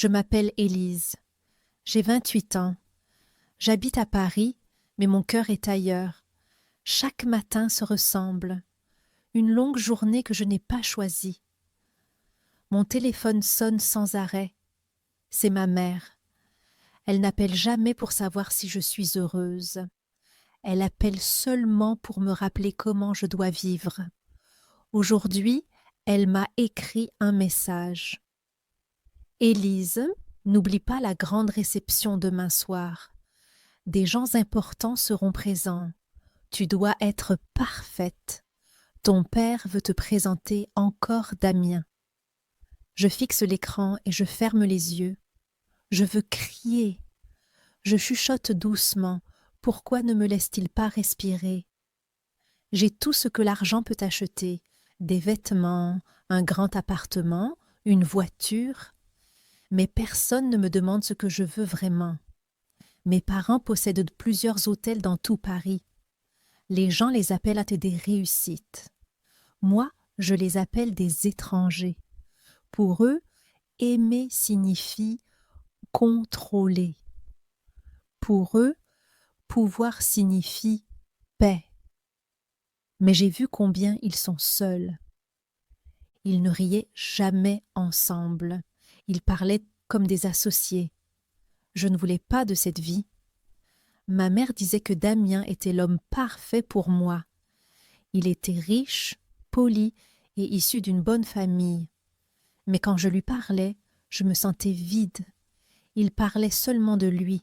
Je m'appelle Élise. J'ai 28 ans. J'habite à Paris, mais mon cœur est ailleurs. Chaque matin se ressemble. Une longue journée que je n'ai pas choisie. Mon téléphone sonne sans arrêt. C'est ma mère. Elle n'appelle jamais pour savoir si je suis heureuse. Elle appelle seulement pour me rappeler comment je dois vivre. Aujourd'hui, elle m'a écrit un message. Élise, n'oublie pas la grande réception demain soir. Des gens importants seront présents. Tu dois être parfaite. Ton père veut te présenter encore Damien. Je fixe l'écran et je ferme les yeux. Je veux crier. Je chuchote doucement. Pourquoi ne me laisse-t-il pas respirer? J'ai tout ce que l'argent peut acheter. Des vêtements, un grand appartement, une voiture. Mais personne ne me demande ce que je veux vraiment. Mes parents possèdent plusieurs hôtels dans tout Paris. Les gens les appellent à des réussites. Moi, je les appelle des étrangers. Pour eux, aimer signifie contrôler. Pour eux, pouvoir signifie paix. Mais j'ai vu combien ils sont seuls. Ils ne riaient jamais ensemble. Ils parlaient comme des associés. Je ne voulais pas de cette vie. Ma mère disait que Damien était l'homme parfait pour moi. Il était riche, poli et issu d'une bonne famille. Mais quand je lui parlais, je me sentais vide. Il parlait seulement de lui,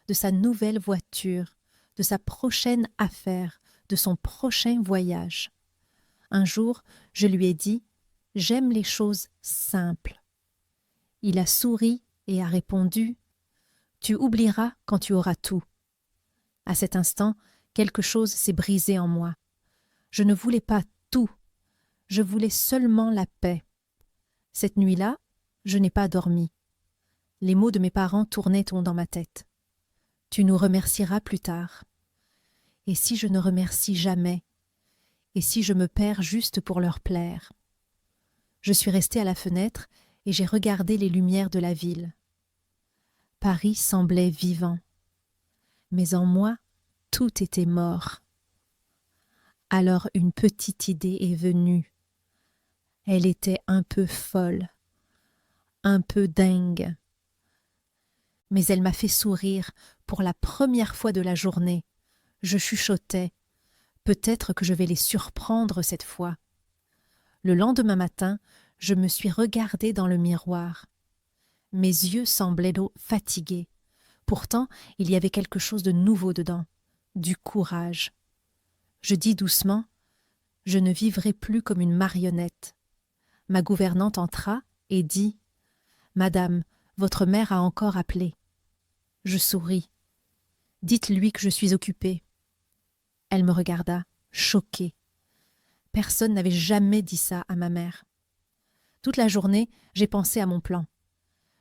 de sa nouvelle voiture, de sa prochaine affaire, de son prochain voyage. Un jour, je lui ai dit « J'aime les choses simples ». Il a souri et a répondu « Tu oublieras quand tu auras tout ». À cet instant, quelque chose s'est brisé en moi. Je ne voulais pas tout, je voulais seulement la paix. Cette nuit-là, je n'ai pas dormi. Les mots de mes parents tournaient dans ma tête. Tu nous remercieras plus tard. Et si je ne remercie jamais? Et si je me perds juste pour leur plaire? Je suis restée à la fenêtre et j'ai regardé les lumières de la ville. Paris semblait vivant. Mais en moi, tout était mort. Alors une petite idée est venue. Elle était un peu folle, un peu dingue. Mais elle m'a fait sourire pour la première fois de la journée. Je chuchotais. Peut-être que je vais les surprendre cette fois. Le lendemain matin, je me suis regardée dans le miroir. Mes yeux semblaient fatigués. Pourtant, il y avait quelque chose de nouveau dedans, du courage. Je dis doucement, je ne vivrai plus comme une marionnette. Ma gouvernante entra et dit « Madame, votre mère a encore appelé. » Je souris. « Dites-lui que je suis occupée. » Elle me regarda, choquée. Personne n'avait jamais dit ça à ma mère. Toute la journée, j'ai pensé à mon plan.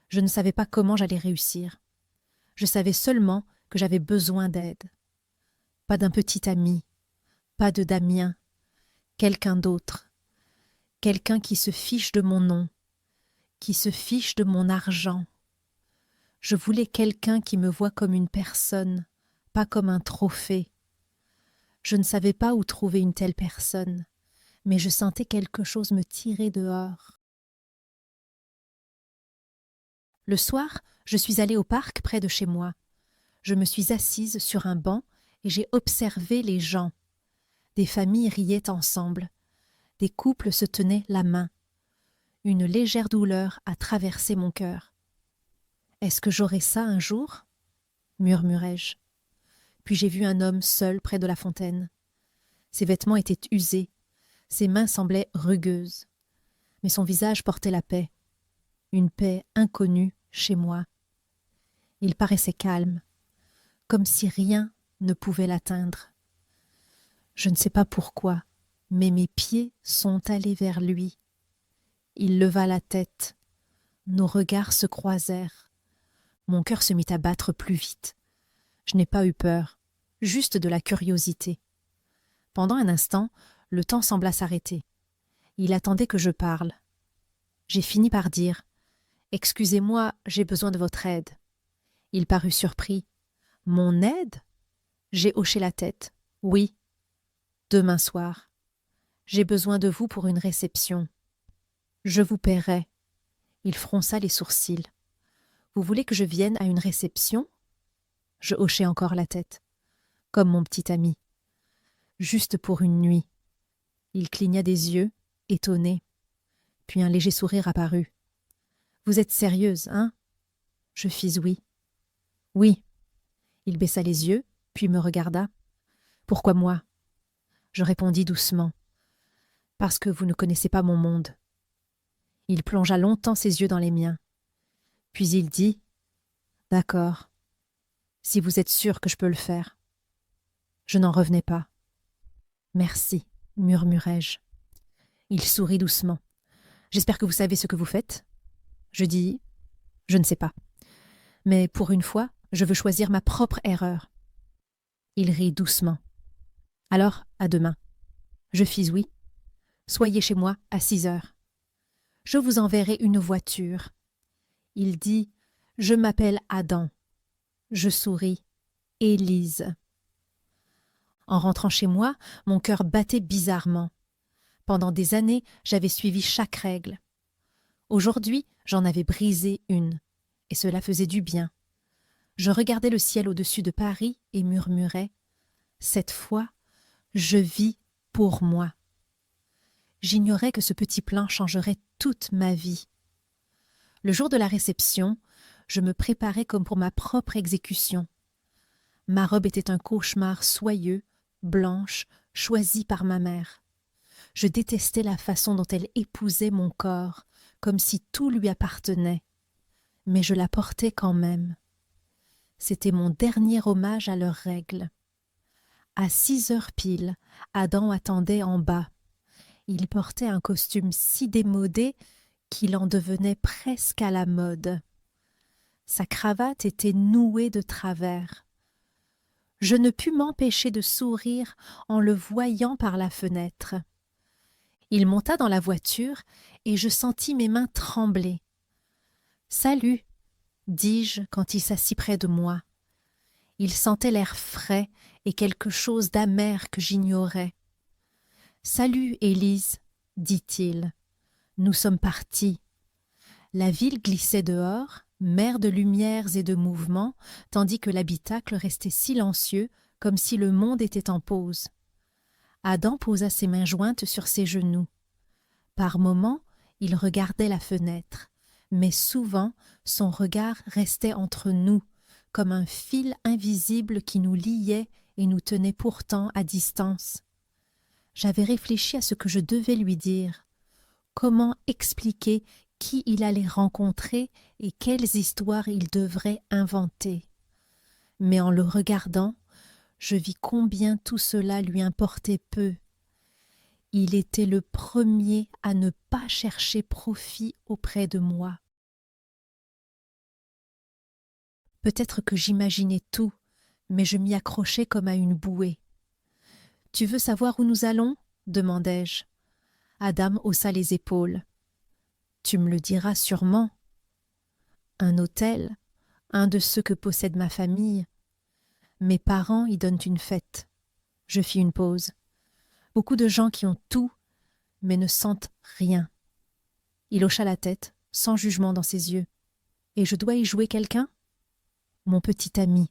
Je ne savais pas comment j'allais réussir. Je savais seulement que j'avais besoin d'aide. Pas d'un petit ami, pas de Damien, quelqu'un d'autre. Quelqu'un qui se fiche de mon nom, qui se fiche de mon argent. Je voulais quelqu'un qui me voit comme une personne, pas comme un trophée. Je ne savais pas où trouver une telle personne, mais je sentais quelque chose me tirer dehors. Le soir, je suis allée au parc près de chez moi. Je me suis assise sur un banc et j'ai observé les gens. Des familles riaient ensemble. Des couples se tenaient la main. Une légère douleur a traversé mon cœur. « Est-ce que j'aurai ça un jour ?» murmurai-je. Puis j'ai vu un homme seul près de la fontaine. Ses vêtements étaient usés, ses mains semblaient rugueuses. Mais son visage portait la paix, une paix inconnue chez moi. Il paraissait calme, comme si rien ne pouvait l'atteindre. Je ne sais pas pourquoi, mais mes pieds sont allés vers lui. Il leva la tête. Nos regards se croisèrent. Mon cœur se mit à battre plus vite. Je n'ai pas eu peur, juste de la curiosité. Pendant un instant, le temps sembla s'arrêter. Il attendait que je parle. J'ai fini par dire Excusez-moi, j'ai besoin de votre aide. Il parut surpris. Mon aide? J'ai hoché la tête. Oui, demain soir. J'ai besoin de vous pour une réception. Je vous paierai. Il fronça les sourcils. Vous voulez que je vienne à une réception? Je hochai encore la tête. Comme mon petit ami. Juste pour une nuit. Il cligna des yeux, étonné. Puis un léger sourire apparut. Vous êtes sérieuse, hein? Je fis oui. Oui. Il baissa les yeux, puis me regarda. Pourquoi moi? Je répondis doucement. Parce que vous ne connaissez pas mon monde. Il plongea longtemps ses yeux dans les miens. Puis il dit « D'accord, si vous êtes sûr que je peux le faire. » Je n'en revenais pas. « Merci, murmurai-je. » Il sourit doucement. « J'espère que vous savez ce que vous faites. » Je dis « Je ne sais pas. Mais pour une fois, je veux choisir ma propre erreur. » Il rit doucement. « Alors, à demain. » Je fis oui. « Soyez chez moi à 6 heures. Je vous enverrai une voiture. » Il dit « Je m'appelle Adam. » Je souris. « Élise. » En rentrant chez moi, mon cœur battait bizarrement. Pendant des années, j'avais suivi chaque règle. Aujourd'hui, j'en avais brisé une, et cela faisait du bien. Je regardais le ciel au-dessus de Paris et murmurais « Cette fois, je vis pour moi. » J'ignorais que ce petit plan changerait toute ma vie. Le jour de la réception, je me préparais comme pour ma propre exécution. Ma robe était un cauchemar soyeux, blanche, choisie par ma mère. Je détestais la façon dont elle épousait mon corps, comme si tout lui appartenait. Mais je la portais quand même. C'était mon dernier hommage à leurs règles. À 6 heures pile, Adam attendait en bas. Il portait un costume si démodé qu'il en devenait presque à la mode. Sa cravate était nouée de travers. Je ne pus m'empêcher de sourire en le voyant par la fenêtre. Il monta dans la voiture et je sentis mes mains trembler. « Salut !» dis-je quand il s'assit près de moi. Il sentait l'air frais et quelque chose d'amer que j'ignorais. « Salut, Élise !» dit-il. Nous sommes partis. La ville glissait dehors, mer de lumières et de mouvements, tandis que l'habitacle restait silencieux, comme si le monde était en pause. Adam posa ses mains jointes sur ses genoux. Par moments, il regardait la fenêtre, mais souvent son regard restait entre nous, comme un fil invisible qui nous liait et nous tenait pourtant à distance. J'avais réfléchi à ce que je devais lui dire. Comment expliquer qui il allait rencontrer et quelles histoires il devrait inventer. Mais en le regardant, je vis combien tout cela lui importait peu. Il était le premier à ne pas chercher profit auprès de moi. Peut-être que j'imaginais tout, mais je m'y accrochais comme à une bouée. « Tu veux savoir où nous allons ?» demandai-je. Adam haussa les épaules. « Tu me le diras sûrement. » Un hôtel, un de ceux que possède ma famille. Mes parents y donnent une fête. Je fis une pause. Beaucoup de gens qui ont tout, mais ne sentent rien. Il hocha la tête, sans jugement dans ses yeux. « Et je dois y jouer quelqu'un ?»« Mon petit ami. »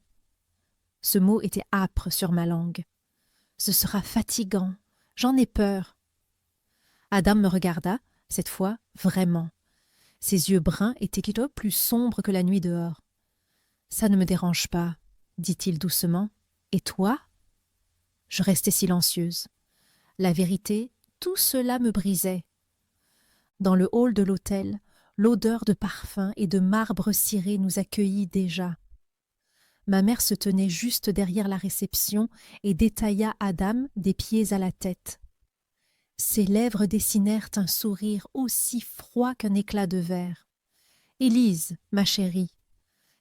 Ce mot était âpre sur ma langue. « Ce sera fatigant. J'en ai peur. » Adam me regarda, cette fois vraiment. Ses yeux bruns étaient plus sombres que la nuit dehors. « Ça ne me dérange pas, » dit-il doucement. « Et toi ?» Je restai silencieuse. La vérité, tout cela me brisait. Dans le hall de l'hôtel, l'odeur de parfum et de marbre ciré nous accueillit déjà. Ma mère se tenait juste derrière la réception et détailla Adam des pieds à la tête. Ses lèvres dessinèrent un sourire aussi froid qu'un éclat de verre. « Élise, ma chérie !»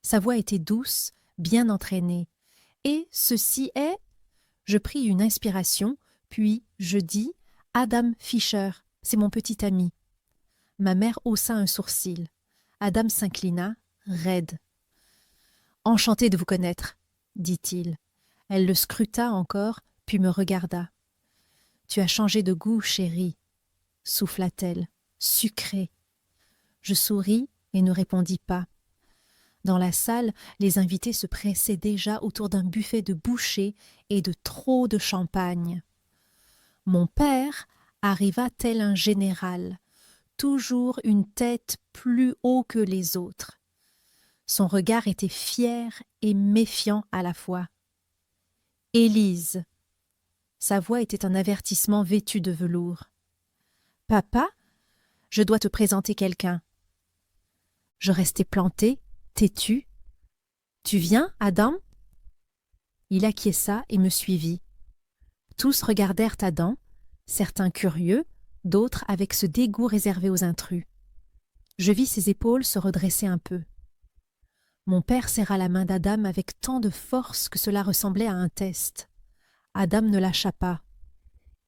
Sa voix était douce, bien entraînée. « Et ceci est… » Je pris une inspiration, puis je dis « Adam Fischer, c'est mon petit ami. » Ma mère haussa un sourcil. Adam s'inclina, raide. « Enchanté de vous connaître, dit-il. Elle le scruta encore, puis me regarda. « Tu as changé de goût, chérie, souffla-t-elle, sucré. » Je souris et ne répondis pas. Dans la salle, les invités se pressaient déjà autour d'un buffet de bouchées et de trop de champagne. Mon père arriva tel un général, toujours une tête plus haut que les autres. Son regard était fier et méfiant à la fois. « Élise !» Sa voix était un avertissement vêtu de velours. « Papa, je dois te présenter quelqu'un. » Je restai plantée, têtue. « Tu viens, Adam ?» Il acquiesça et me suivit. Tous regardèrent Adam, certains curieux, d'autres avec ce dégoût réservé aux intrus. Je vis ses épaules se redresser un peu. Mon père serra la main d'Adam avec tant de force que cela ressemblait à un test. Adam ne lâcha pas.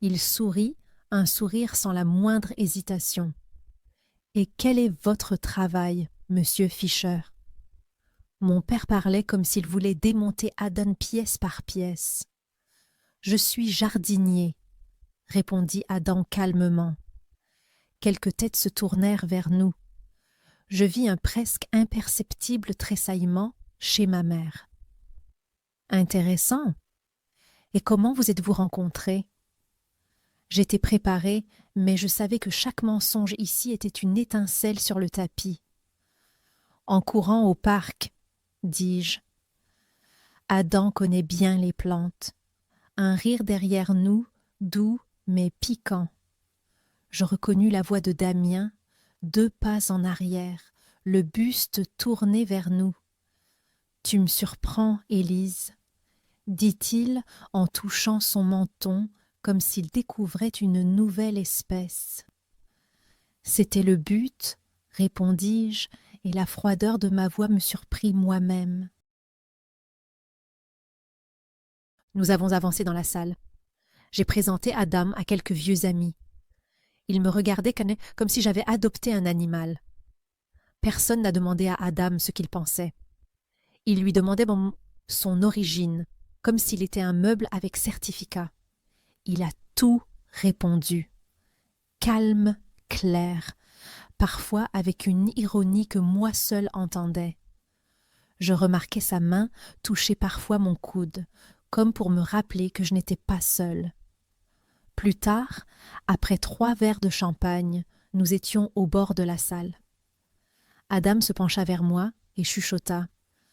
Il sourit, un sourire sans la moindre hésitation. « Et quel est votre travail, monsieur Fischer ?» Mon père parlait comme s'il voulait démonter Adam pièce par pièce. « Je suis jardinier, » répondit Adam calmement. Quelques têtes se tournèrent vers nous. Je vis un presque imperceptible tressaillement chez ma mère. « Intéressant. Et comment vous êtes-vous rencontrés ?» J'étais préparée, mais je savais que chaque mensonge ici était une étincelle sur le tapis. « En courant au parc, » dis-je. Adam connaît bien les plantes. Un rire derrière nous, doux mais piquant. Je reconnus la voix de Damien, 2 pas en arrière, le buste tourné vers nous. « Tu me surprends, Élise, » dit-il en touchant son menton comme s'il découvrait une nouvelle espèce. « C'était le but, » répondis-je, et la froideur de ma voix me surprit moi-même. Nous avons avancé dans la salle. J'ai présenté Adam à quelques vieux amis. Ils me regardaient comme si j'avais adopté un animal. Personne n'a demandé à Adam ce qu'il pensait. Ils lui demandaient son origine, comme s'il était un meuble avec certificat. Il a tout répondu. Calme, clair, parfois avec une ironie que moi seule entendais. Je remarquais sa main toucher parfois mon coude, comme pour me rappeler que je n'étais pas seule. Plus tard, après 3 verres de champagne, nous étions au bord de la salle. Adam se pencha vers moi et chuchota.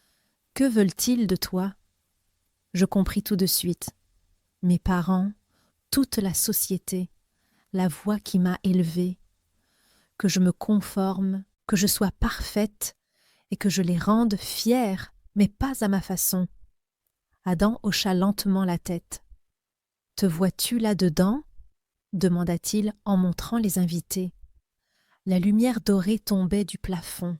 « Que veulent-ils de toi ?» Je compris tout de suite. Mes parents, toute la société, la voix qui m'a élevée, que je me conforme, que je sois parfaite et que je les rende fiers, mais pas à ma façon. Adam hocha lentement la tête. « Te vois-tu là-dedans » demanda-t-il en montrant les invités. La lumière dorée tombait du plafond.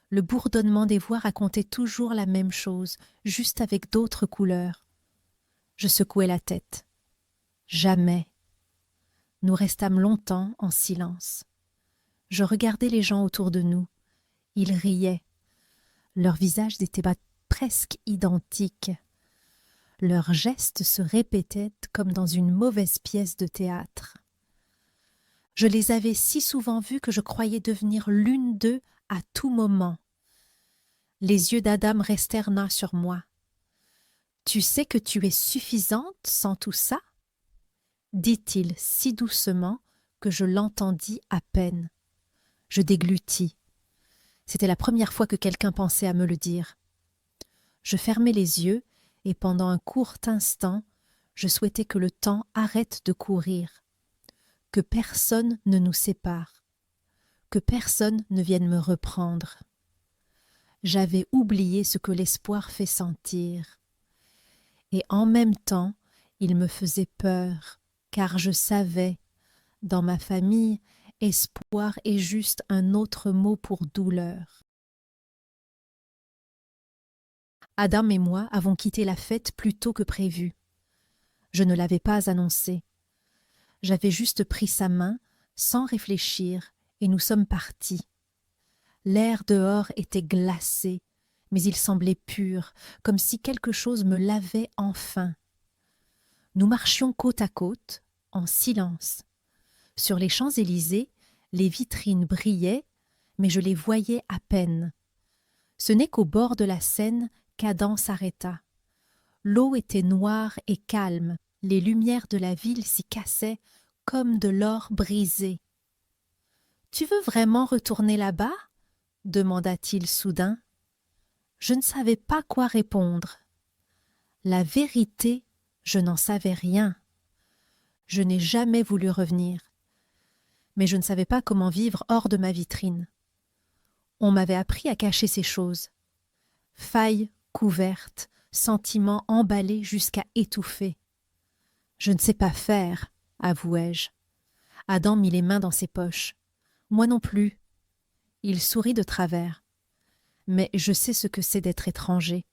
Le bourdonnement des voix racontait toujours la même chose, juste avec d'autres couleurs. Je secouai la tête. Jamais. Nous restâmes longtemps en silence. Je regardais les gens autour de nous. Ils riaient. Leurs visages étaient presque identiques. Leurs gestes se répétaient comme dans une mauvaise pièce de théâtre. Je les avais si souvent vus que je croyais devenir l'une d'eux à tout moment. Les yeux d'Adam restèrent nats sur moi. « Tu sais que tu es suffisante sans tout ça ?» dit-il si doucement que je l'entendis à peine. Je déglutis. C'était la première fois que quelqu'un pensait à me le dire. Je fermai les yeux et pendant un court instant, je souhaitais que le temps arrête de courir, que personne ne nous sépare, que personne ne vienne me reprendre. J'avais oublié ce que l'espoir fait sentir. Et en même temps, il me faisait peur, car je savais, dans ma famille, espoir est juste un autre mot pour douleur. Adam et moi avons quitté la fête plus tôt que prévu. Je ne l'avais pas annoncé. J'avais juste pris sa main, sans réfléchir, et nous sommes partis. L'air dehors était glacé, mais il semblait pur, comme si quelque chose me lavait enfin. Nous marchions côte à côte, en silence. Sur les Champs-Élysées, les vitrines brillaient, mais je les voyais à peine. Ce n'est qu'au bord de la Seine qu'Adam s'arrêta. L'eau était noire et calme, les lumières de la ville s'y cassaient comme de l'or brisé. « Tu veux vraiment retourner là-bas » demanda-t-il soudain. Je ne savais pas quoi répondre. La vérité, je n'en savais rien. Je n'ai jamais voulu revenir. Mais je ne savais pas comment vivre hors de ma vitrine. On m'avait appris à cacher ces choses. Failles couvertes, sentiments emballés jusqu'à étouffer. Je ne sais pas faire, avouai-je. Adam mit les mains dans ses poches. Moi non plus. Il sourit de travers. Mais je sais ce que c'est d'être étranger.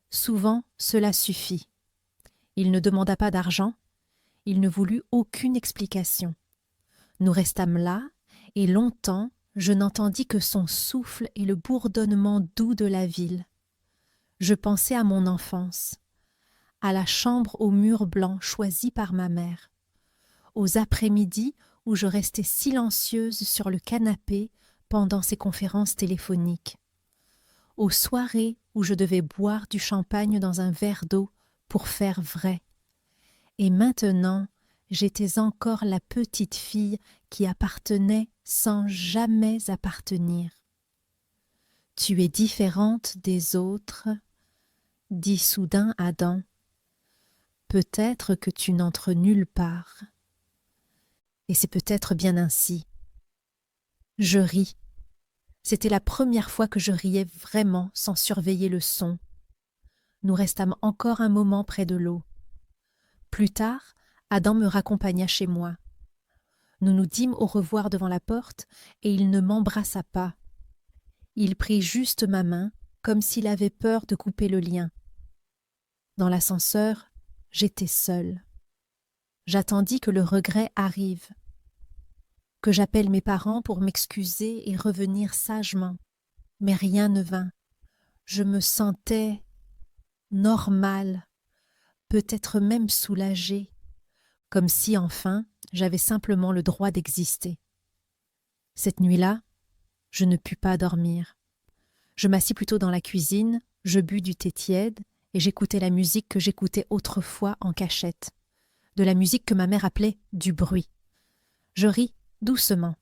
Souvent, cela suffit. Il ne demanda pas d'argent. Il ne voulut aucune explication. Nous restâmes là, et longtemps, je n'entendis que son souffle et le bourdonnement doux de la ville. Je pensais à mon enfance, à la chambre aux murs blancs choisie par ma mère, aux après-midi où je restais silencieuse sur le canapé pendant ses conférences téléphoniques, aux soirées où je devais boire du champagne dans un verre d'eau pour faire vrai. Et maintenant, j'étais encore la petite fille qui appartenait sans jamais appartenir. « Tu es différente des autres » dit soudain Adam. « Peut-être que tu n'entres nulle part. » Et c'est peut-être bien ainsi. Je ris. C'était la première fois que je riais vraiment sans surveiller le son. Nous restâmes encore un moment près de l'eau. Plus tard, Adam me raccompagna chez moi. Nous nous dîmes au revoir devant la porte et il ne m'embrassa pas. Il prit juste ma main, comme s'il avait peur de couper le lien. Dans l'ascenseur, j'étais seule. J'attendis que le regret arrive, que j'appelle mes parents pour m'excuser et revenir sagement. Mais rien ne vint. Je me sentais normale, peut-être même soulagée, comme si enfin j'avais simplement le droit d'exister. Cette nuit-là, je ne pus pas dormir. Je m'assis plutôt dans la cuisine, je bus du thé tiède et j'écoutais la musique que j'écoutais autrefois en cachette. De la musique que ma mère appelait du bruit. Je ris doucement.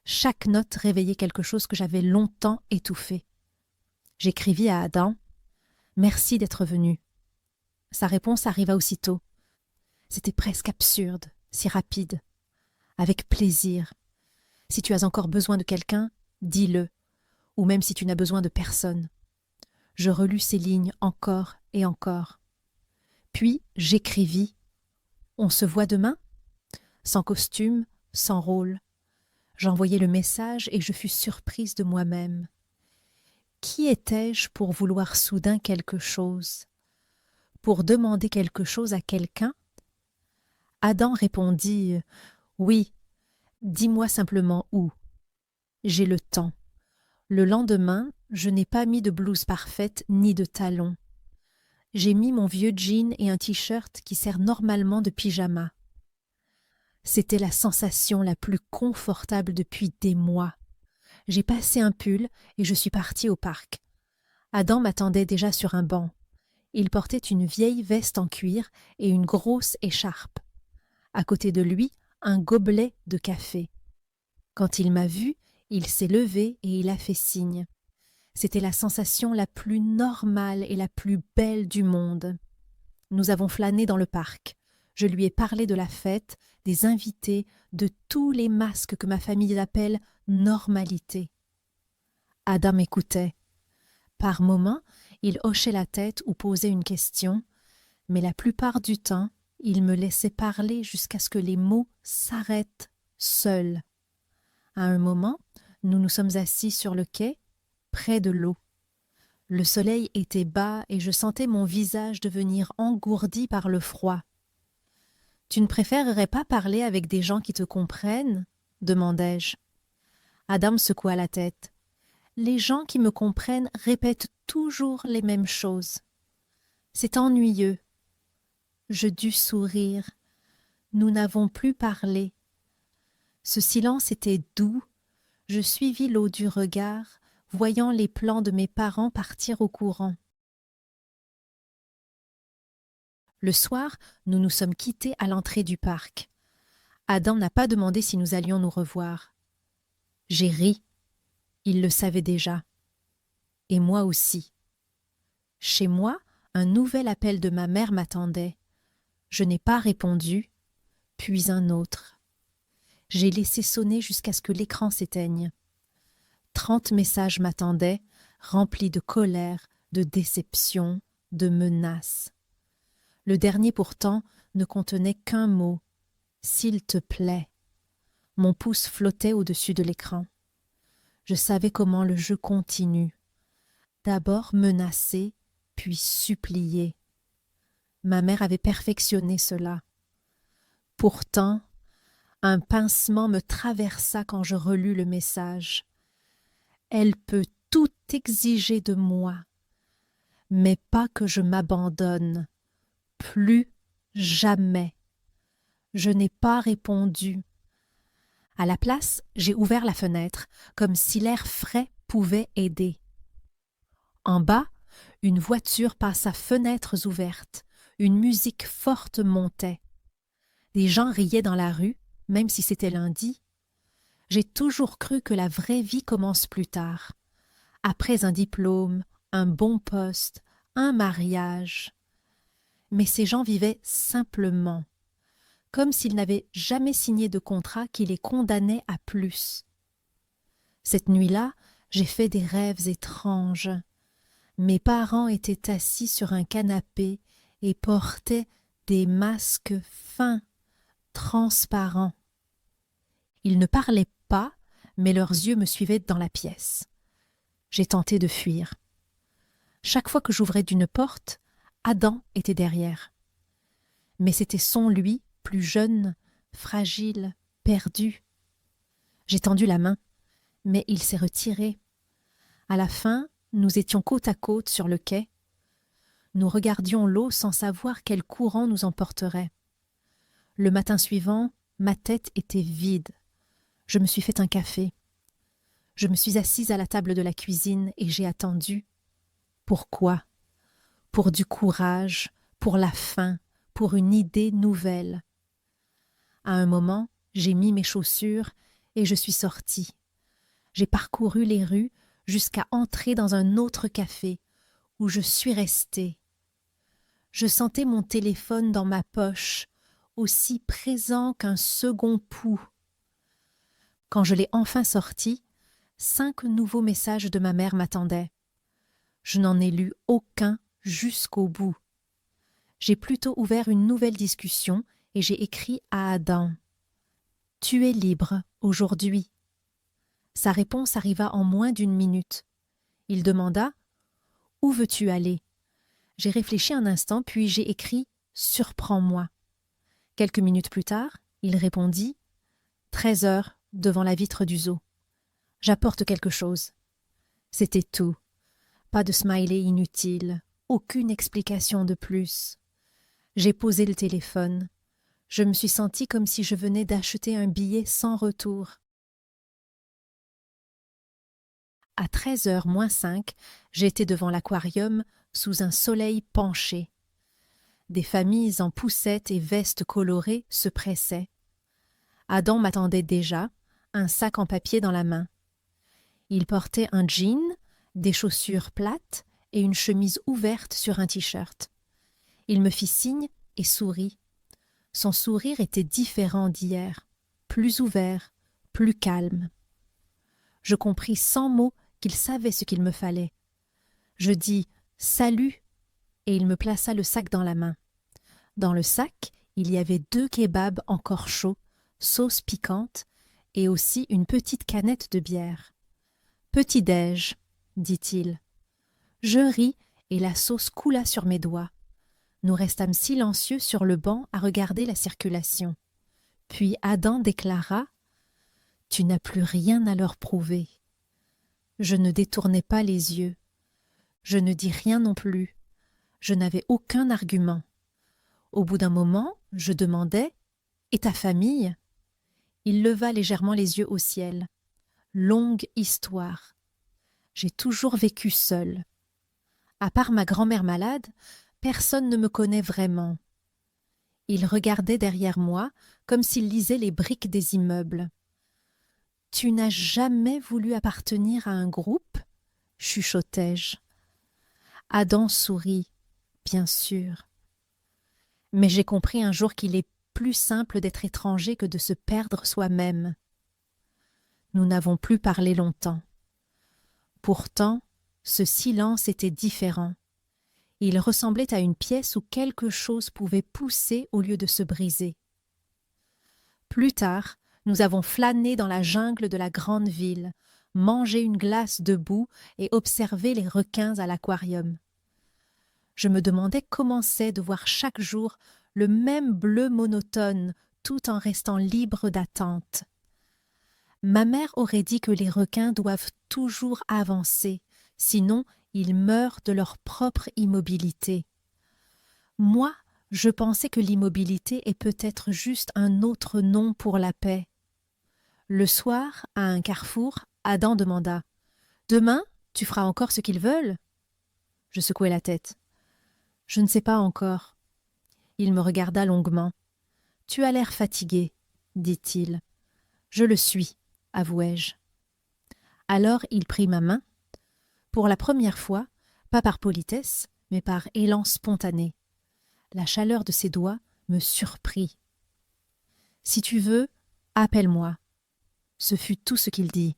Chaque note réveillait quelque chose que j'avais longtemps étouffé. J'écrivis à Adam « Merci d'être venu ». Sa réponse arriva aussitôt. C'était presque absurde, si rapide. « Avec plaisir. Si tu as encore besoin de quelqu'un, dis-le, ou même si tu n'as besoin de personne. » Je relus ces lignes encore et encore. Puis j'écrivis « On se voit demain ?» Sans costume, sans rôle. J'envoyai le message et je fus surprise de moi-même. Qui étais-je pour vouloir soudain quelque chose? Pour demander quelque chose à quelqu'un? Adam répondit « Oui, dis-moi simplement où. J'ai le temps. » Le lendemain, je n'ai pas mis de blouse parfaite ni de talons. J'ai mis mon vieux jean et un t-shirt qui sert normalement de pyjama. C'était la sensation la plus confortable depuis des mois. J'ai passé un pull et je suis partie au parc. Adam m'attendait déjà sur un banc. Il portait une vieille veste en cuir et une grosse écharpe. À côté de lui, un gobelet de café. Quand il m'a vue, il s'est levé et il a fait signe. C'était la sensation la plus normale et la plus belle du monde. Nous avons flâné dans le parc. Je lui ai parlé de la fête, des invités, de tous les masques que ma famille appelle normalité. Adam écoutait. Par moments, il hochait la tête ou posait une question, mais la plupart du temps, il me laissait parler jusqu'à ce que les mots s'arrêtent seuls. À un moment, nous nous sommes assis sur le quai, près de l'eau. Le soleil était bas et je sentais mon visage devenir engourdi par le froid. « Tu ne préférerais pas parler avec des gens qui te comprennent ?» demandai-je. Adam secoua la tête. Les gens qui me comprennent répètent toujours les mêmes choses. C'est ennuyeux. Je dus sourire. Nous n'avons plus parlé. Ce silence était doux. Je suivis l'eau du regard, voyant les plans de mes parents partir au courant. Le soir, nous nous sommes quittés à l'entrée du parc. Adam n'a pas demandé si nous allions nous revoir. J'ai ri. Il le savait déjà. Et moi aussi. Chez moi, un nouvel appel de ma mère m'attendait. Je n'ai pas répondu, puis un autre. J'ai laissé sonner jusqu'à ce que l'écran s'éteigne. 30 messages m'attendaient, remplis de colère, de déception, de menaces. Le dernier pourtant ne contenait qu'un mot. « S'il te plaît ». Mon pouce flottait au-dessus de l'écran. Je savais comment le jeu continue. D'abord menacer, puis supplier. Ma mère avait perfectionné cela. Pourtant, un pincement me traversa quand je relus le message. Elle peut tout exiger de moi, mais pas que je m'abandonne. Plus jamais. Je n'ai pas répondu. À la place, j'ai ouvert la fenêtre, comme si l'air frais pouvait aider. En bas, une voiture passa fenêtres ouvertes. Une musique forte montait. Des gens riaient dans la rue, même si c'était lundi. J'ai toujours cru que la vraie vie commence plus tard. Après un diplôme, un bon poste, un mariage. Mais ces gens vivaient simplement, comme s'ils n'avaient jamais signé de contrat qui les condamnait à plus. Cette nuit-là, j'ai fait des rêves étranges. Mes parents étaient assis sur un canapé et portaient des masques fins, transparents. Ils ne parlaient pas, mais leurs yeux me suivaient dans la pièce. J'ai tenté de fuir. Chaque fois que j'ouvrais d'une porte, Adam était derrière. Mais c'était son lui, plus jeune, fragile, perdu. J'ai tendu la main, mais il s'est retiré. À la fin, nous étions côte à côte sur le quai. Nous regardions l'eau sans savoir quel courant nous emporterait. Le matin suivant, ma tête était vide. Je me suis fait un café. Je me suis assise à la table de la cuisine et j'ai attendu. Pourquoi? Pour du courage, pour la faim, pour une idée nouvelle. À un moment, j'ai mis mes chaussures et je suis sortie. J'ai parcouru les rues jusqu'à entrer dans un autre café où je suis restée. Je sentais mon téléphone dans ma poche, aussi présent qu'un second pouls. Quand je l'ai enfin sorti, 5 nouveaux messages de ma mère m'attendaient. Je n'en ai lu aucun jusqu'au bout. J'ai plutôt ouvert une nouvelle discussion et j'ai écrit à Adam. « Tu es libre aujourd'hui. » Sa réponse arriva en moins d'1 minute. Il demanda « Où veux-tu aller ?» J'ai réfléchi un instant, puis j'ai écrit « Surprends-moi ». Quelques minutes plus tard, il répondit « 13 heures devant la vitre du zoo. J'apporte quelque chose. » C'était tout. Pas de smiley inutile, aucune explication de plus. J'ai posé le téléphone. Je me suis sentie comme si je venais d'acheter un billet sans retour. À 13h moins 5, j'étais devant l'aquarium sous un soleil penché. Des familles en poussettes et vestes colorées se pressaient. Adam m'attendait déjà, un sac en papier dans la main. Il portait un jean, des chaussures plates et une chemise ouverte sur un t-shirt. Il me fit signe et sourit. Son sourire était différent d'hier, plus ouvert, plus calme. Je compris sans mots qu'il savait ce qu'il me fallait. Je dis « Salut » et il me plaça le sac dans la main. Dans le sac, il y avait 2 kebabs encore chauds, sauce piquante et aussi une petite canette de bière. « Petit-déj », dit-il. Je ris et la sauce coula sur mes doigts. Nous restâmes silencieux sur le banc à regarder la circulation. Puis Adam déclara « Tu n'as plus rien à leur prouver. » Je ne détournai pas les yeux. Je ne dis rien non plus. Je n'avais aucun argument. Au bout d'un moment, je demandai « Et ta famille ?» Il leva légèrement les yeux au ciel. Longue histoire. J'ai toujours vécu seule. À part ma grand-mère malade, personne ne me connaît vraiment. Il regardait derrière moi comme s'il lisait les briques des immeubles. « Tu n'as jamais voulu appartenir à un groupe ?» chuchotai-je. Adam sourit. « Bien sûr. Mais j'ai compris un jour qu'il est plus simple d'être étranger que de se perdre soi-même. » Nous n'avons plus parlé longtemps. Pourtant, ce silence était différent. Il ressemblait à une pièce où quelque chose pouvait pousser au lieu de se briser. Plus tard, nous avons flâné dans la jungle de la grande ville, mangé une glace debout et observé les requins à l'aquarium. Je me demandais comment c'est de voir chaque jour le même bleu monotone tout en restant libre d'attente. Ma mère aurait dit que les requins doivent toujours avancer, sinon ils meurent de leur propre immobilité. Moi, je pensais que l'immobilité est peut-être juste un autre nom pour la paix. Le soir, à un carrefour, Adam demanda « Demain, tu feras encore ce qu'ils veulent ?» Je secouai la tête. « Je ne sais pas encore. » Il me regarda longuement. « Tu as l'air fatigué, dit-il. »« Je le suis, avouai-je. » Alors il prit ma main. Pour la première fois, pas par politesse, mais par élan spontané. La chaleur de ses doigts me surprit. « Si tu veux, appelle-moi. » Ce fut tout ce qu'il dit.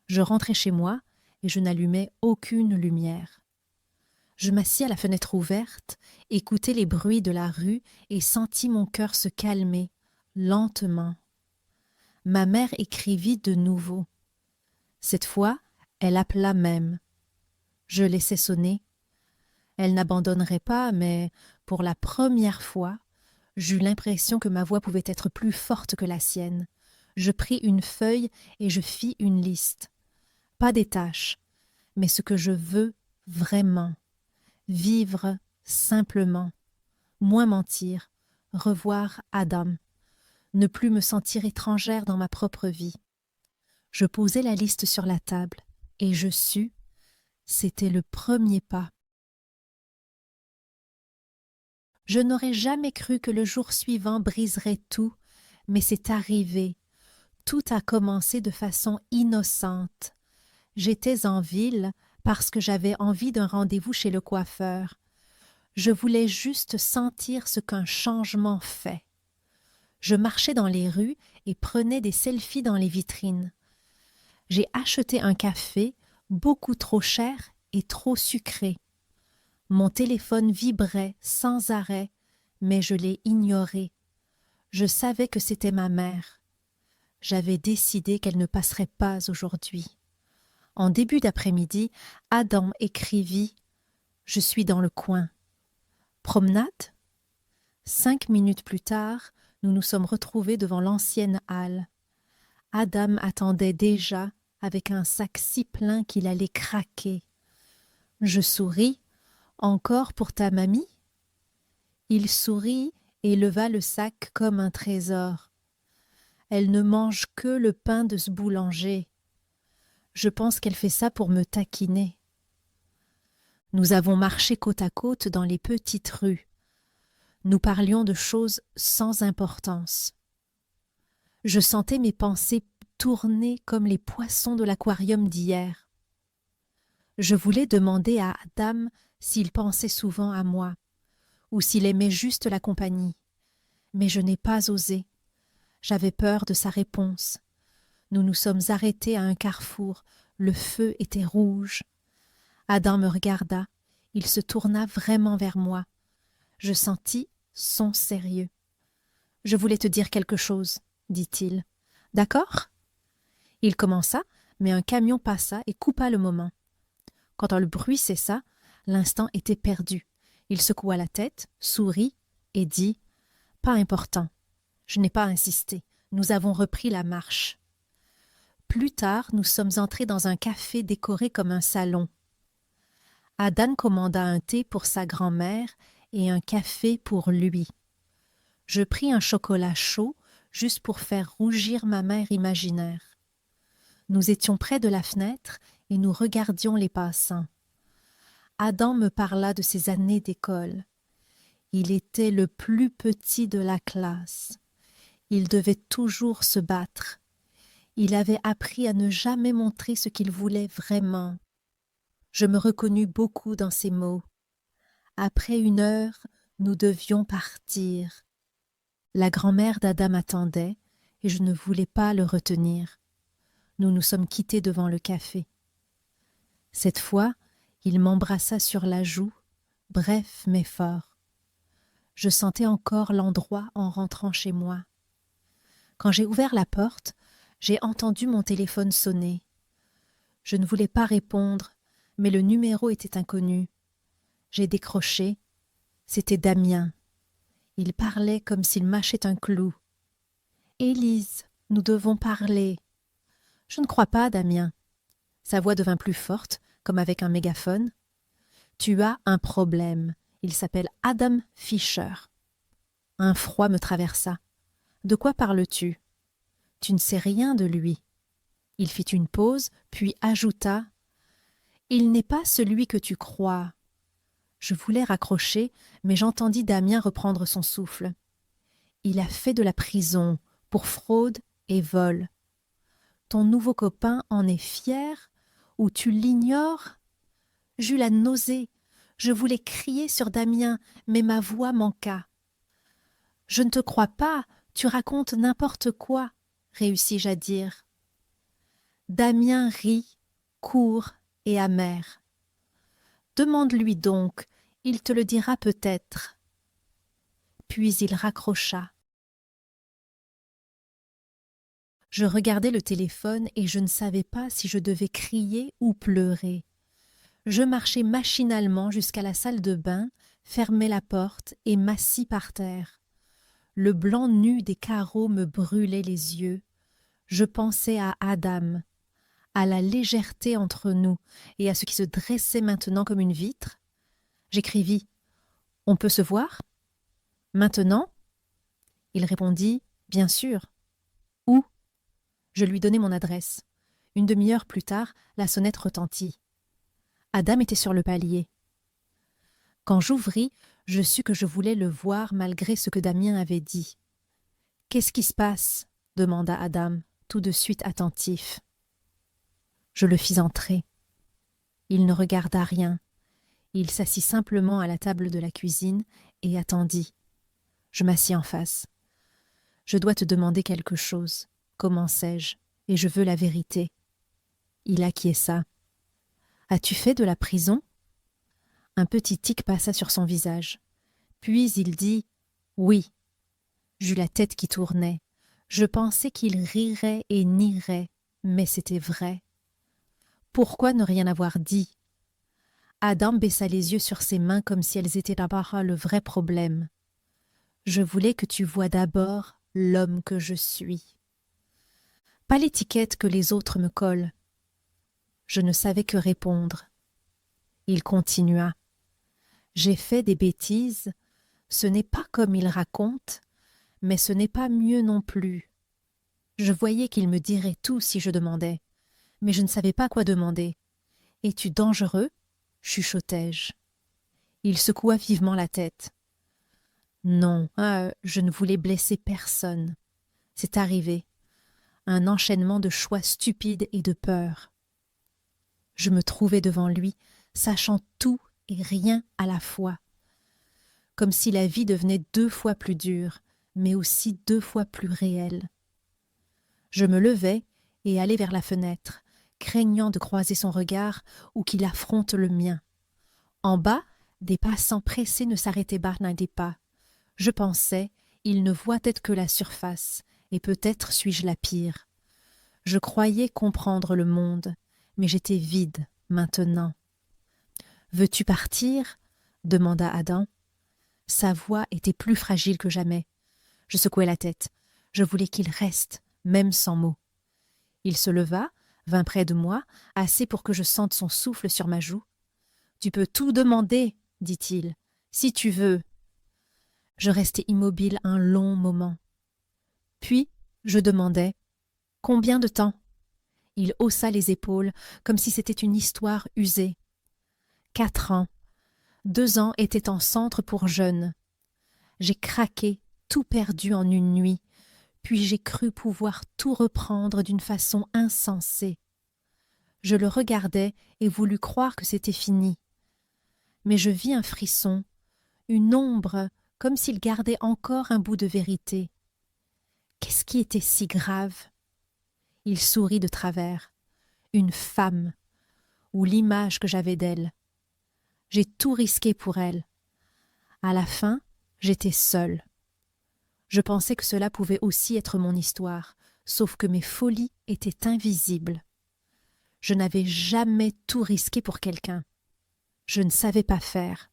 Je rentrai chez moi et je n'allumai aucune lumière. Je m'assis à la fenêtre ouverte, écoutai les bruits de la rue et sentis mon cœur se calmer, lentement. Ma mère écrivit de nouveau. Cette fois, elle appela même. Je laissai sonner. Elle n'abandonnerait pas, mais pour la première fois, j'eus l'impression que ma voix pouvait être plus forte que la sienne. Je pris une feuille et je fis une liste. Pas des tâches, mais ce que je veux vraiment. Vivre simplement, moins mentir, revoir Adam, ne plus me sentir étrangère dans ma propre vie. Je posai la liste sur la table et je sus, c'était le premier pas. Je n'aurais jamais cru que le jour suivant briserait tout, mais c'est arrivé. Tout a commencé de façon innocente. J'étais en ville parce que j'avais envie d'un rendez-vous chez le coiffeur. Je voulais juste sentir ce qu'un changement fait. Je marchais dans les rues et prenais des selfies dans les vitrines. J'ai acheté un café beaucoup trop cher et trop sucré. Mon téléphone vibrait sans arrêt, mais je l'ai ignoré. Je savais que c'était ma mère. J'avais décidé qu'elle ne passerait pas aujourd'hui. En début d'après-midi, Adam écrivit « Je suis dans le coin ». Promenade ? 5 minutes plus tard, nous nous sommes retrouvés devant l'ancienne halle. Adam attendait déjà avec un sac si plein qu'il allait craquer. Je souris. « Encore pour ta mamie ?» Il sourit et leva le sac comme un trésor. « Elle ne mange que le pain de ce boulanger. Je pense qu'elle fait ça pour me taquiner. » Nous avons marché côte à côte dans les petites rues. Nous parlions de choses sans importance. Je sentais mes pensées tourner comme les poissons de l'aquarium d'hier. Je voulais demander à Adam s'il pensait souvent à moi, ou s'il aimait juste la compagnie. Mais je n'ai pas osé. J'avais peur de sa réponse. Nous nous sommes arrêtés à un carrefour. Le feu était rouge. Adam me regarda. Il se tourna vraiment vers moi. Je sentis son sérieux. « Je voulais te dire quelque chose, » dit-il. « D'accord ?» Il commença, mais un camion passa et coupa le moment. Quand le bruit cessa, l'instant était perdu. Il secoua la tête, sourit et dit « Pas important. » Je n'ai pas insisté. Nous avons repris la marche. Plus tard, nous sommes entrés dans un café décoré comme un salon. Adan commanda un thé pour sa grand-mère et un café pour lui. Je pris un chocolat chaud juste pour faire rougir ma mère imaginaire. Nous étions près de la fenêtre et nous regardions les passants. Adam me parla de ses années d'école. Il était le plus petit de la classe. Il devait toujours se battre. Il avait appris à ne jamais montrer ce qu'il voulait vraiment. Je me reconnus beaucoup dans ces mots. Après 1 heure, nous devions partir. La grand-mère d'Adam attendait et je ne voulais pas le retenir. Nous nous sommes quittés devant le café. Cette fois, il m'embrassa sur la joue, bref mais fort. Je sentais encore l'endroit en rentrant chez moi. Quand j'ai ouvert la porte, j'ai entendu mon téléphone sonner. Je ne voulais pas répondre, mais le numéro était inconnu. J'ai décroché. C'était Damien. Il parlait comme s'il mâchait un clou. « Élise, nous devons parler. »« Je ne crois pas, Damien. » Sa voix devint plus forte, comme avec un mégaphone. « Tu as un problème. Il s'appelle Adam Fischer. » Un froid me traversa. « De quoi parles-tu ? Tu ne sais rien de lui. » Il fit une pause, puis ajouta « Il n'est pas celui que tu crois. » Je voulais raccrocher, mais j'entendis Damien reprendre son souffle. « Il a fait de la prison pour fraude et vol. Ton nouveau copain en est fier ou tu l'ignores ?» J'eus la nausée. Je voulais crier sur Damien, mais ma voix manqua. « Je ne te crois pas, tu racontes n'importe quoi, » réussis-je à dire. Damien rit, court et amer. « Demande-lui donc, il te le dira peut-être. » Puis il raccrocha. Je regardais le téléphone et je ne savais pas si je devais crier ou pleurer. Je marchai machinalement jusqu'à la salle de bain, fermai la porte et m'assis par terre. Le blanc nu des carreaux me brûlait les yeux. Je pensais à Adam, à la légèreté entre nous et à ce qui se dressait maintenant comme une vitre. J'écrivis « On peut se voir ?»« Maintenant ?» Il répondit « Bien sûr. »« Où ?» Je lui donnai mon adresse. 1/2 heure plus tard, la sonnette retentit. Adam était sur le palier. Quand j'ouvris, je sus que je voulais le voir malgré ce que Damien avait dit. « Qu'est-ce qui se passe ?» demanda Adam, tout de suite attentif. Je le fis entrer. Il ne regarda rien. Il s'assit simplement à la table de la cuisine et attendit. Je m'assis en face. « Je dois te demander quelque chose, commençai-je, et je veux la vérité. » Il acquiesça. « As-tu fait de la prison ?» Un petit tic passa sur son visage. Puis il dit « Oui ». J'eus la tête qui tournait. Je pensais qu'il rirait et nierait, mais c'était vrai. Pourquoi ne rien avoir dit ? Adam baissa les yeux sur ses mains comme si elles étaient d'abord le vrai problème. Je voulais que tu vois d'abord l'homme que je suis. Pas l'étiquette que les autres me collent. Je ne savais que répondre. Il continua. J'ai fait des bêtises. Ce n'est pas comme il raconte, mais ce n'est pas mieux non plus. Je voyais qu'il me dirait tout si je demandais, mais je ne savais pas quoi demander. « Es-tu dangereux ?» chuchotai-je. Il secoua vivement la tête. « Non, je ne voulais blesser personne. C'est arrivé. Un enchaînement de choix stupides et de peur. » Je me trouvais devant lui, sachant tout et rien à la fois. Comme si la vie devenait 2 fois plus dure, mais aussi 2 fois plus réelle. Je me levai et allai vers la fenêtre, craignant de croiser son regard ou qu'il affronte le mien. En bas, des passants pressés ne s'arrêtaient pas. Je pensais, il ne voit être que la surface, et peut-être suis-je la pire. Je croyais comprendre le monde, mais j'étais vide maintenant. « Veux-tu partir ?» demanda Adam. Sa voix était plus fragile que jamais. Je secouai la tête. Je voulais qu'il reste, même sans mots. Il se leva, vint près de moi, assez pour que je sente son souffle sur ma joue. « Tu peux tout demander, dit-il, si tu veux. » Je restai immobile un long moment. Puis, je demandai « Combien de temps ?» Il haussa les épaules, comme si c'était une histoire usée. 4 ans. 2 ans étaient en centre pour jeunes. J'ai craqué, tout perdu en une nuit, puis j'ai cru pouvoir tout reprendre d'une façon insensée. Je le regardais et voulus croire que c'était fini. Mais je vis un frisson, une ombre, comme s'il gardait encore un bout de vérité. Qu'est-ce qui était si grave? Il sourit de travers. Une femme, ou l'image que j'avais d'elle. J'ai tout risqué pour elle. À la fin, j'étais seule. Je pensais que cela pouvait aussi être mon histoire, sauf que mes folies étaient invisibles. Je n'avais jamais tout risqué pour quelqu'un. Je ne savais pas faire.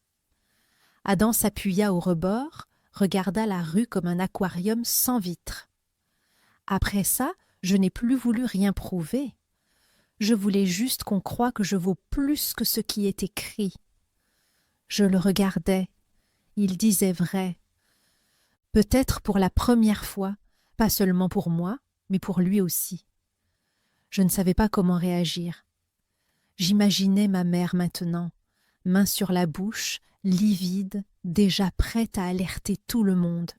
Adam s'appuya au rebord, regarda la rue comme un aquarium sans vitres. Après ça, je n'ai plus voulu rien prouver. Je voulais juste qu'on croie que je vaux plus que ce qui est écrit. Je le regardais. Il disait vrai. Peut-être pour la première fois, pas seulement pour moi, mais pour lui aussi. Je ne savais pas comment réagir. J'imaginais ma mère maintenant, main sur la bouche, livide, déjà prête à alerter tout le monde.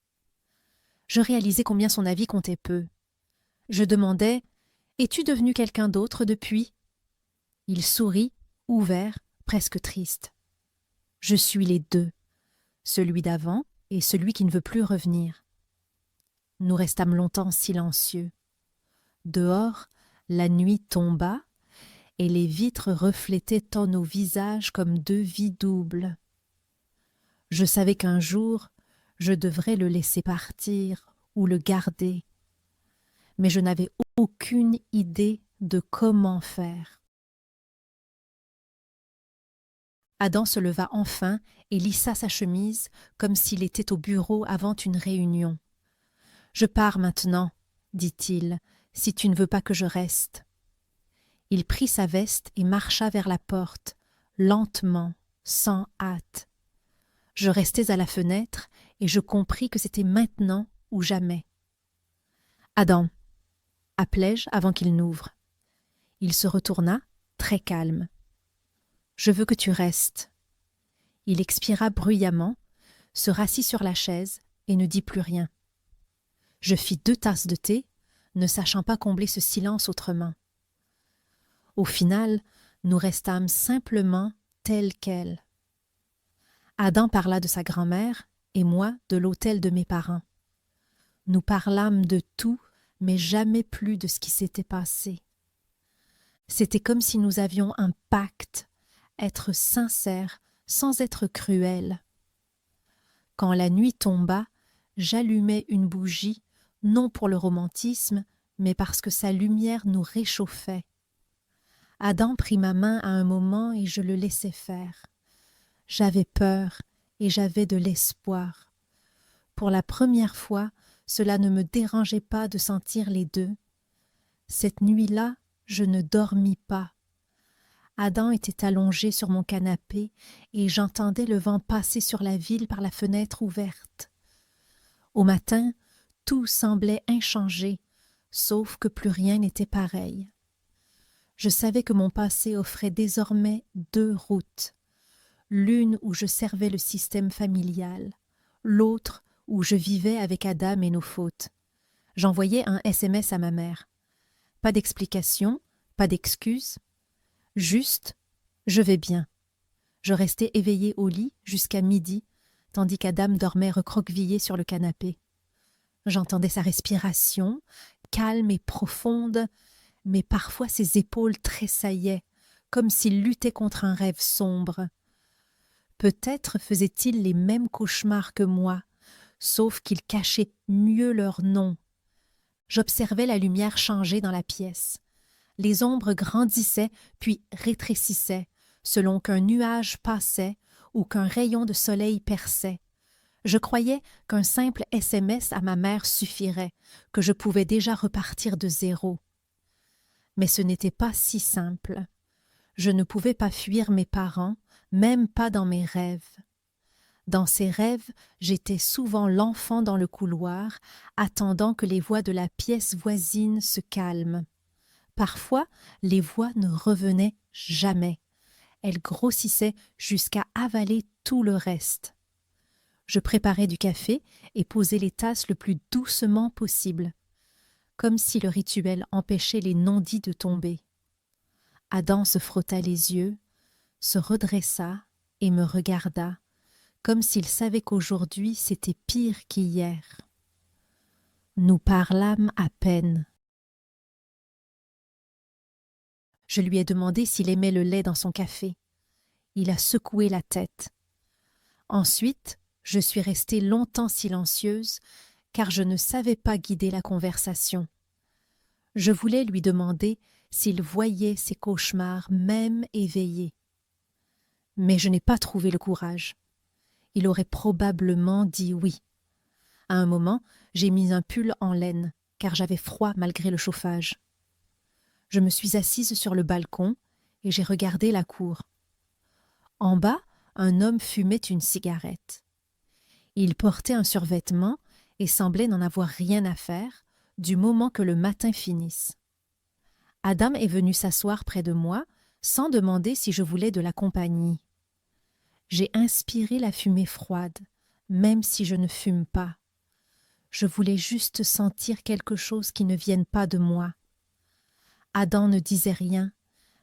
Je réalisais combien son avis comptait peu. Je demandais « Es-tu devenu quelqu'un d'autre depuis ?» Il sourit, ouvert, presque triste. Je suis les deux, celui d'avant et celui qui ne veut plus revenir. Nous restâmes longtemps silencieux. Dehors, la nuit tomba et les vitres reflétaient tant nos visages comme 2 vies doubles. Je savais qu'un jour, je devrais le laisser partir ou le garder, mais je n'avais aucune idée de comment faire. Adam se leva enfin et lissa sa chemise comme s'il était au bureau avant une réunion. « Je pars maintenant, dit-il, si tu ne veux pas que je reste. » Il prit sa veste et marcha vers la porte, lentement, sans hâte. Je restais à la fenêtre et je compris que c'était maintenant ou jamais. « Adam !» appelai-je avant qu'il n'ouvre. Il se retourna, très calme. « Je veux que tu restes. » Il expira bruyamment, se rassit sur la chaise et ne dit plus rien. Je fis 2 tasses de thé, ne sachant pas combler ce silence autrement. Au final, nous restâmes simplement tels quels. Adam parla de sa grand-mère et moi de l'hôtel de mes parents. Nous parlâmes de tout, mais jamais plus de ce qui s'était passé. C'était comme si nous avions un pacte, être sincères sans être cruels. Quand la nuit tomba, j'allumai une bougie, non pour le romantisme, mais parce que sa lumière nous réchauffait. Adam prit ma main à un moment et je le laissai faire. J'avais peur et j'avais de l'espoir. Pour la première fois, cela ne me dérangeait pas de sentir les deux. Cette nuit-là, je ne dormis pas. Adam était allongé sur mon canapé et j'entendais le vent passer sur la ville par la fenêtre ouverte. Au matin, tout semblait inchangé, sauf que plus rien n'était pareil. Je savais que mon passé offrait désormais 2 routes, l'une où je servais le système familial, l'autre où je vivais avec Adam et nos fautes. J'envoyais un SMS à ma mère. Pas d'explication, pas d'excuse, juste « je vais bien ». Je restais éveillée au lit jusqu'à midi, tandis qu'Adam dormait recroquevillé sur le canapé. J'entendais sa respiration, calme et profonde, mais parfois ses épaules tressaillaient, comme s'il luttait contre un rêve sombre. Peut-être faisait-il les mêmes cauchemars que moi, sauf qu'il cachait mieux leur nom. J'observais la lumière changer dans la pièce. Les ombres grandissaient puis rétrécissaient, selon qu'un nuage passait ou qu'un rayon de soleil perçait. Je croyais qu'un simple SMS à ma mère suffirait, que je pouvais déjà repartir de zéro. Mais ce n'était pas si simple. Je ne pouvais pas fuir mes parents, même pas dans mes rêves. Dans ces rêves, j'étais souvent l'enfant dans le couloir, attendant que les voix de la pièce voisine se calment. Parfois, les voix ne revenaient jamais. Elles grossissaient jusqu'à avaler tout le reste. Je préparais du café et posais les tasses le plus doucement possible, comme si le rituel empêchait les non-dits de tomber. Adam se frotta les yeux, se redressa et me regarda, comme s'il savait qu'aujourd'hui c'était pire qu'hier. Nous parlâmes à peine. Je lui ai demandé s'il aimait le lait dans son café. Il a secoué la tête. Ensuite, je suis restée longtemps silencieuse, car je ne savais pas guider la conversation. Je voulais lui demander s'il voyait ses cauchemars même éveillés. Mais je n'ai pas trouvé le courage. Il aurait probablement dit oui. À un moment, j'ai mis un pull en laine, car j'avais froid malgré le chauffage. Je me suis assise sur le balcon et j'ai regardé la cour. En bas, un homme fumait une cigarette. Il portait un survêtement et semblait n'en avoir rien à faire, du moment que le matin finisse. Adam est venu s'asseoir près de moi, sans demander si je voulais de la compagnie. J'ai inspiré la fumée froide, même si je ne fume pas. Je voulais juste sentir quelque chose qui ne vienne pas de moi. Adam ne disait rien,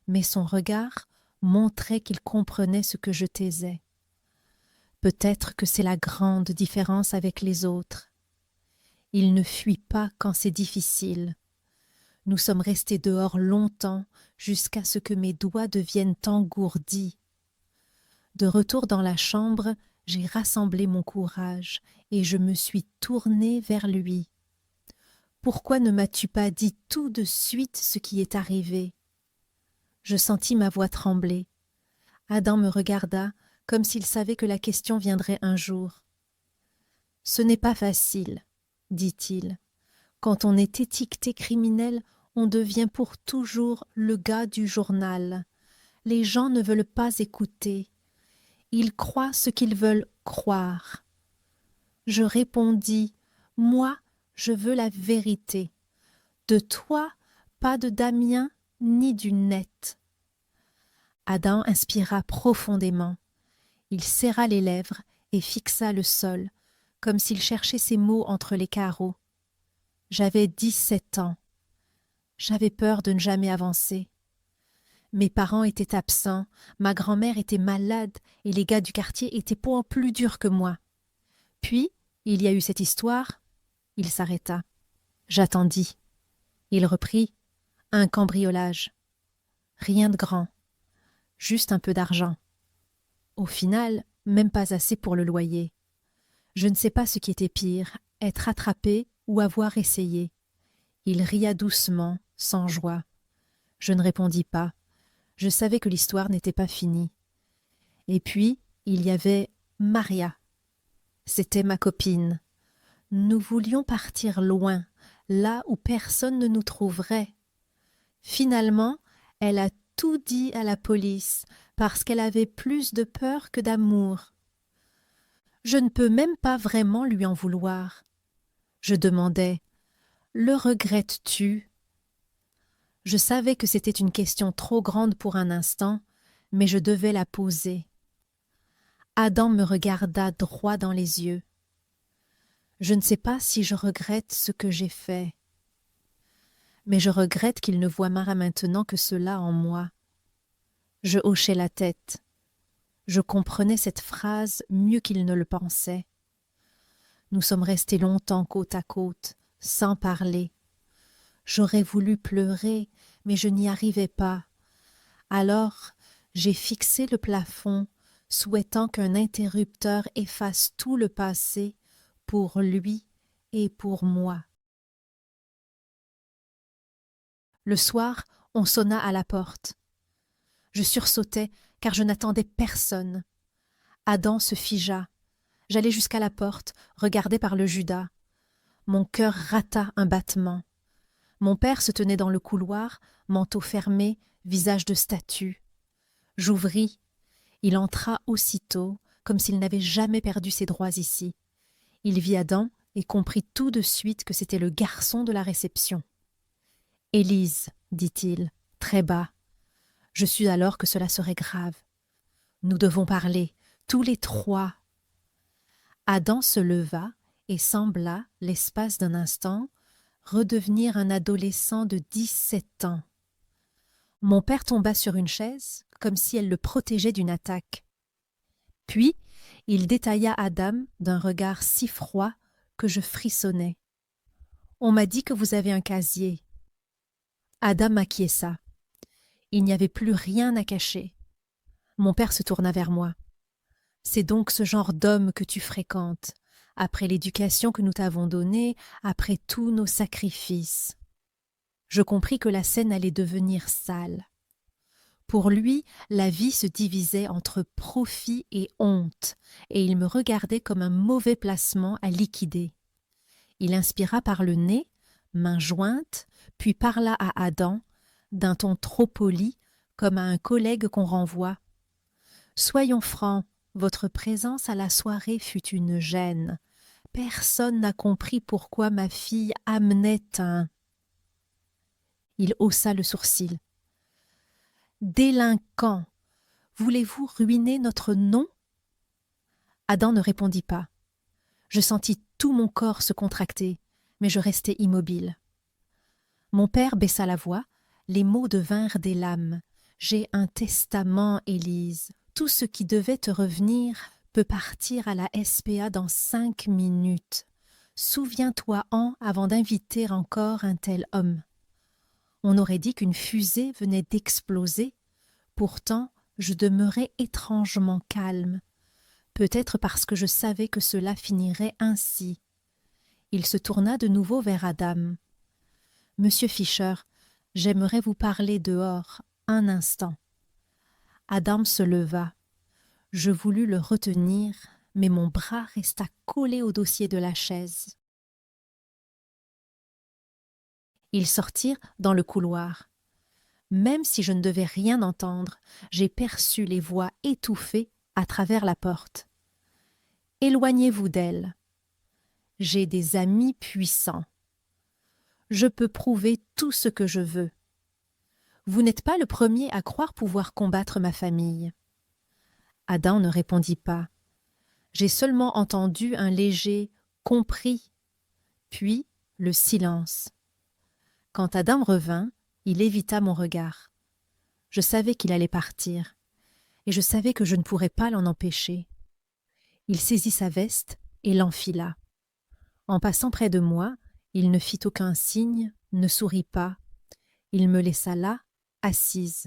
mais son regard montrait qu'il comprenait ce que je taisais. Peut-être que c'est la grande différence avec les autres. Il ne fuit pas quand c'est difficile. Nous sommes restés dehors longtemps, jusqu'à ce que mes doigts deviennent engourdis. De retour dans la chambre, j'ai rassemblé mon courage et je me suis tournée vers lui. « Pourquoi ne m'as-tu pas dit tout de suite ce qui est arrivé ?» Je sentis ma voix trembler. Adam me regarda comme s'il savait que la question viendrait un jour. « Ce n'est pas facile, » dit-il. « Quand on est étiqueté criminel, on devient pour toujours le gars du journal. Les gens ne veulent pas écouter. Ils croient ce qu'ils veulent croire. » Je répondis, « Moi, je veux la vérité. De toi, pas de Damien ni du net. » Adam inspira profondément. Il serra les lèvres et fixa le sol, comme s'il cherchait ses mots entre les carreaux. J'avais 17 ans. J'avais peur de ne jamais avancer. Mes parents étaient absents, ma grand-mère était malade et les gars du quartier étaient point plus durs que moi. Puis, il y a eu cette histoire. Il s'arrêta. J'attendis. Il reprit. Un cambriolage. Rien de grand. Juste un peu d'argent. Au final, même pas assez pour le loyer. Je ne sais pas ce qui était pire, être attrapé ou avoir essayé. Il ria doucement, sans joie. Je ne répondis pas. Je savais que l'histoire n'était pas finie. Et puis, il y avait Maria. C'était ma copine. Nous voulions partir loin, là où personne ne nous trouverait. Finalement, elle a tout dit à la police parce qu'elle avait plus de peur que d'amour. Je ne peux même pas vraiment lui en vouloir. Je demandais « Le regrettes-tu » Je savais que c'était une question trop grande pour un instant, mais je devais la poser. Adam me regarda droit dans les yeux. Je ne sais pas si je regrette ce que j'ai fait, mais je regrette qu'il ne voie maintenant que cela en moi. Je hochai la tête. Je comprenais cette phrase mieux qu'il ne le pensait. Nous sommes restés longtemps côte à côte, sans parler. J'aurais voulu pleurer, mais je n'y arrivais pas. Alors, j'ai fixé le plafond, souhaitant qu'un interrupteur efface tout le passé pour lui et pour moi. Le soir, on sonna à la porte. Je sursautai car je n'attendais personne. Adam se figea. J'allai jusqu'à la porte, regardai par le judas. Mon cœur rata un battement. Mon père se tenait dans le couloir, manteau fermé, visage de statue. J'ouvris. Il entra aussitôt, comme s'il n'avait jamais perdu ses droits ici. Il vit Adam et comprit tout de suite que c'était le garçon de la réception. « Élise, dit-il, très bas. Je sus alors que cela serait grave. Nous devons parler, tous les trois. » Adam se leva et sembla, l'espace d'un instant, redevenir un adolescent de 17 ans. Mon père tomba sur une chaise, comme si elle le protégeait d'une attaque. Puis, il détailla Adam d'un regard si froid que je frissonnai. « On m'a dit que vous avez un casier. » Adam acquiesça. Il n'y avait plus rien à cacher. Mon père se tourna vers moi. « C'est donc ce genre d'homme que tu fréquentes, après l'éducation que nous t'avons donnée, après tous nos sacrifices. » Je compris que la scène allait devenir sale. Pour lui, la vie se divisait entre profit et honte, et il me regardait comme un mauvais placement à liquider. Il inspira par le nez, main jointe, puis parla à Adam, d'un ton trop poli, comme à un collègue qu'on renvoie. « Soyons francs, votre présence à la soirée fut une gêne. Personne n'a compris pourquoi ma fille amenait un... » Il haussa le sourcil. « Délinquant, voulez-vous ruiner notre nom ?» Adam ne répondit pas. Je sentis tout mon corps se contracter, mais je restai immobile. Mon père baissa la voix, les mots devinrent des lames. « J'ai un testament, Élise. Tout ce qui devait te revenir peut partir à la SPA dans 5 minutes. Souviens-toi-en avant d'inviter encore un tel homme. » On aurait dit qu'une fusée venait d'exploser. Pourtant, je demeurais étrangement calme. Peut-être parce que je savais que cela finirait ainsi. Il se tourna de nouveau vers Adam. « Monsieur Fischer, j'aimerais vous parler dehors, un instant. » Adam se leva. Je voulus le retenir, mais mon bras resta collé au dossier de la chaise. Ils sortirent dans le couloir. Même si je ne devais rien entendre, j'ai perçu les voix étouffées à travers la porte. « Éloignez-vous d'elle. J'ai des amis puissants. Je peux prouver tout ce que je veux. Vous n'êtes pas le premier à croire pouvoir combattre ma famille. » Adam ne répondit pas. J'ai seulement entendu un léger « compris », puis le silence. Quand Adam revint, il évita mon regard. Je savais qu'il allait partir, et je savais que je ne pourrais pas l'en empêcher. Il saisit sa veste et l'enfila. En passant près de moi, il ne fit aucun signe, ne sourit pas. Il me laissa là, assise.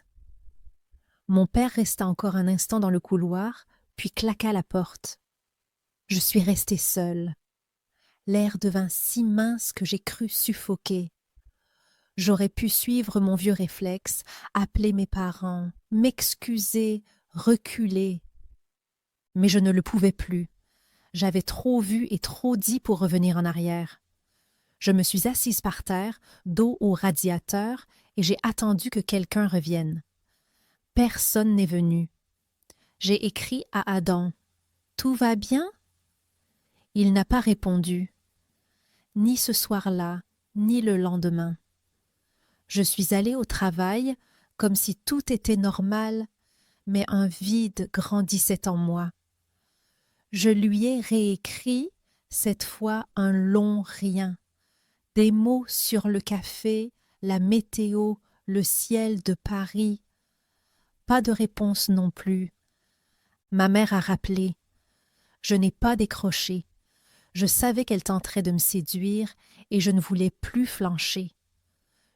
Mon père resta encore un instant dans le couloir, puis claqua la porte. Je suis restée seule. L'air devint si mince que j'ai cru suffoquer. J'aurais pu suivre mon vieux réflexe, appeler mes parents, m'excuser, reculer. Mais je ne le pouvais plus. J'avais trop vu et trop dit pour revenir en arrière. Je me suis assise par terre, dos au radiateur, et j'ai attendu que quelqu'un revienne. Personne n'est venu. J'ai écrit à Adam. « Tout va bien ?» Il n'a pas répondu. Ni ce soir-là, ni le lendemain. Je suis allée au travail comme si tout était normal, mais un vide grandissait en moi. Je lui ai réécrit, cette fois un long rien, des mots sur le café, la météo, le ciel de Paris. Pas de réponse non plus. Ma mère a rappelé. Je n'ai pas décroché. Je savais qu'elle tenterait de me séduire et je ne voulais plus flancher.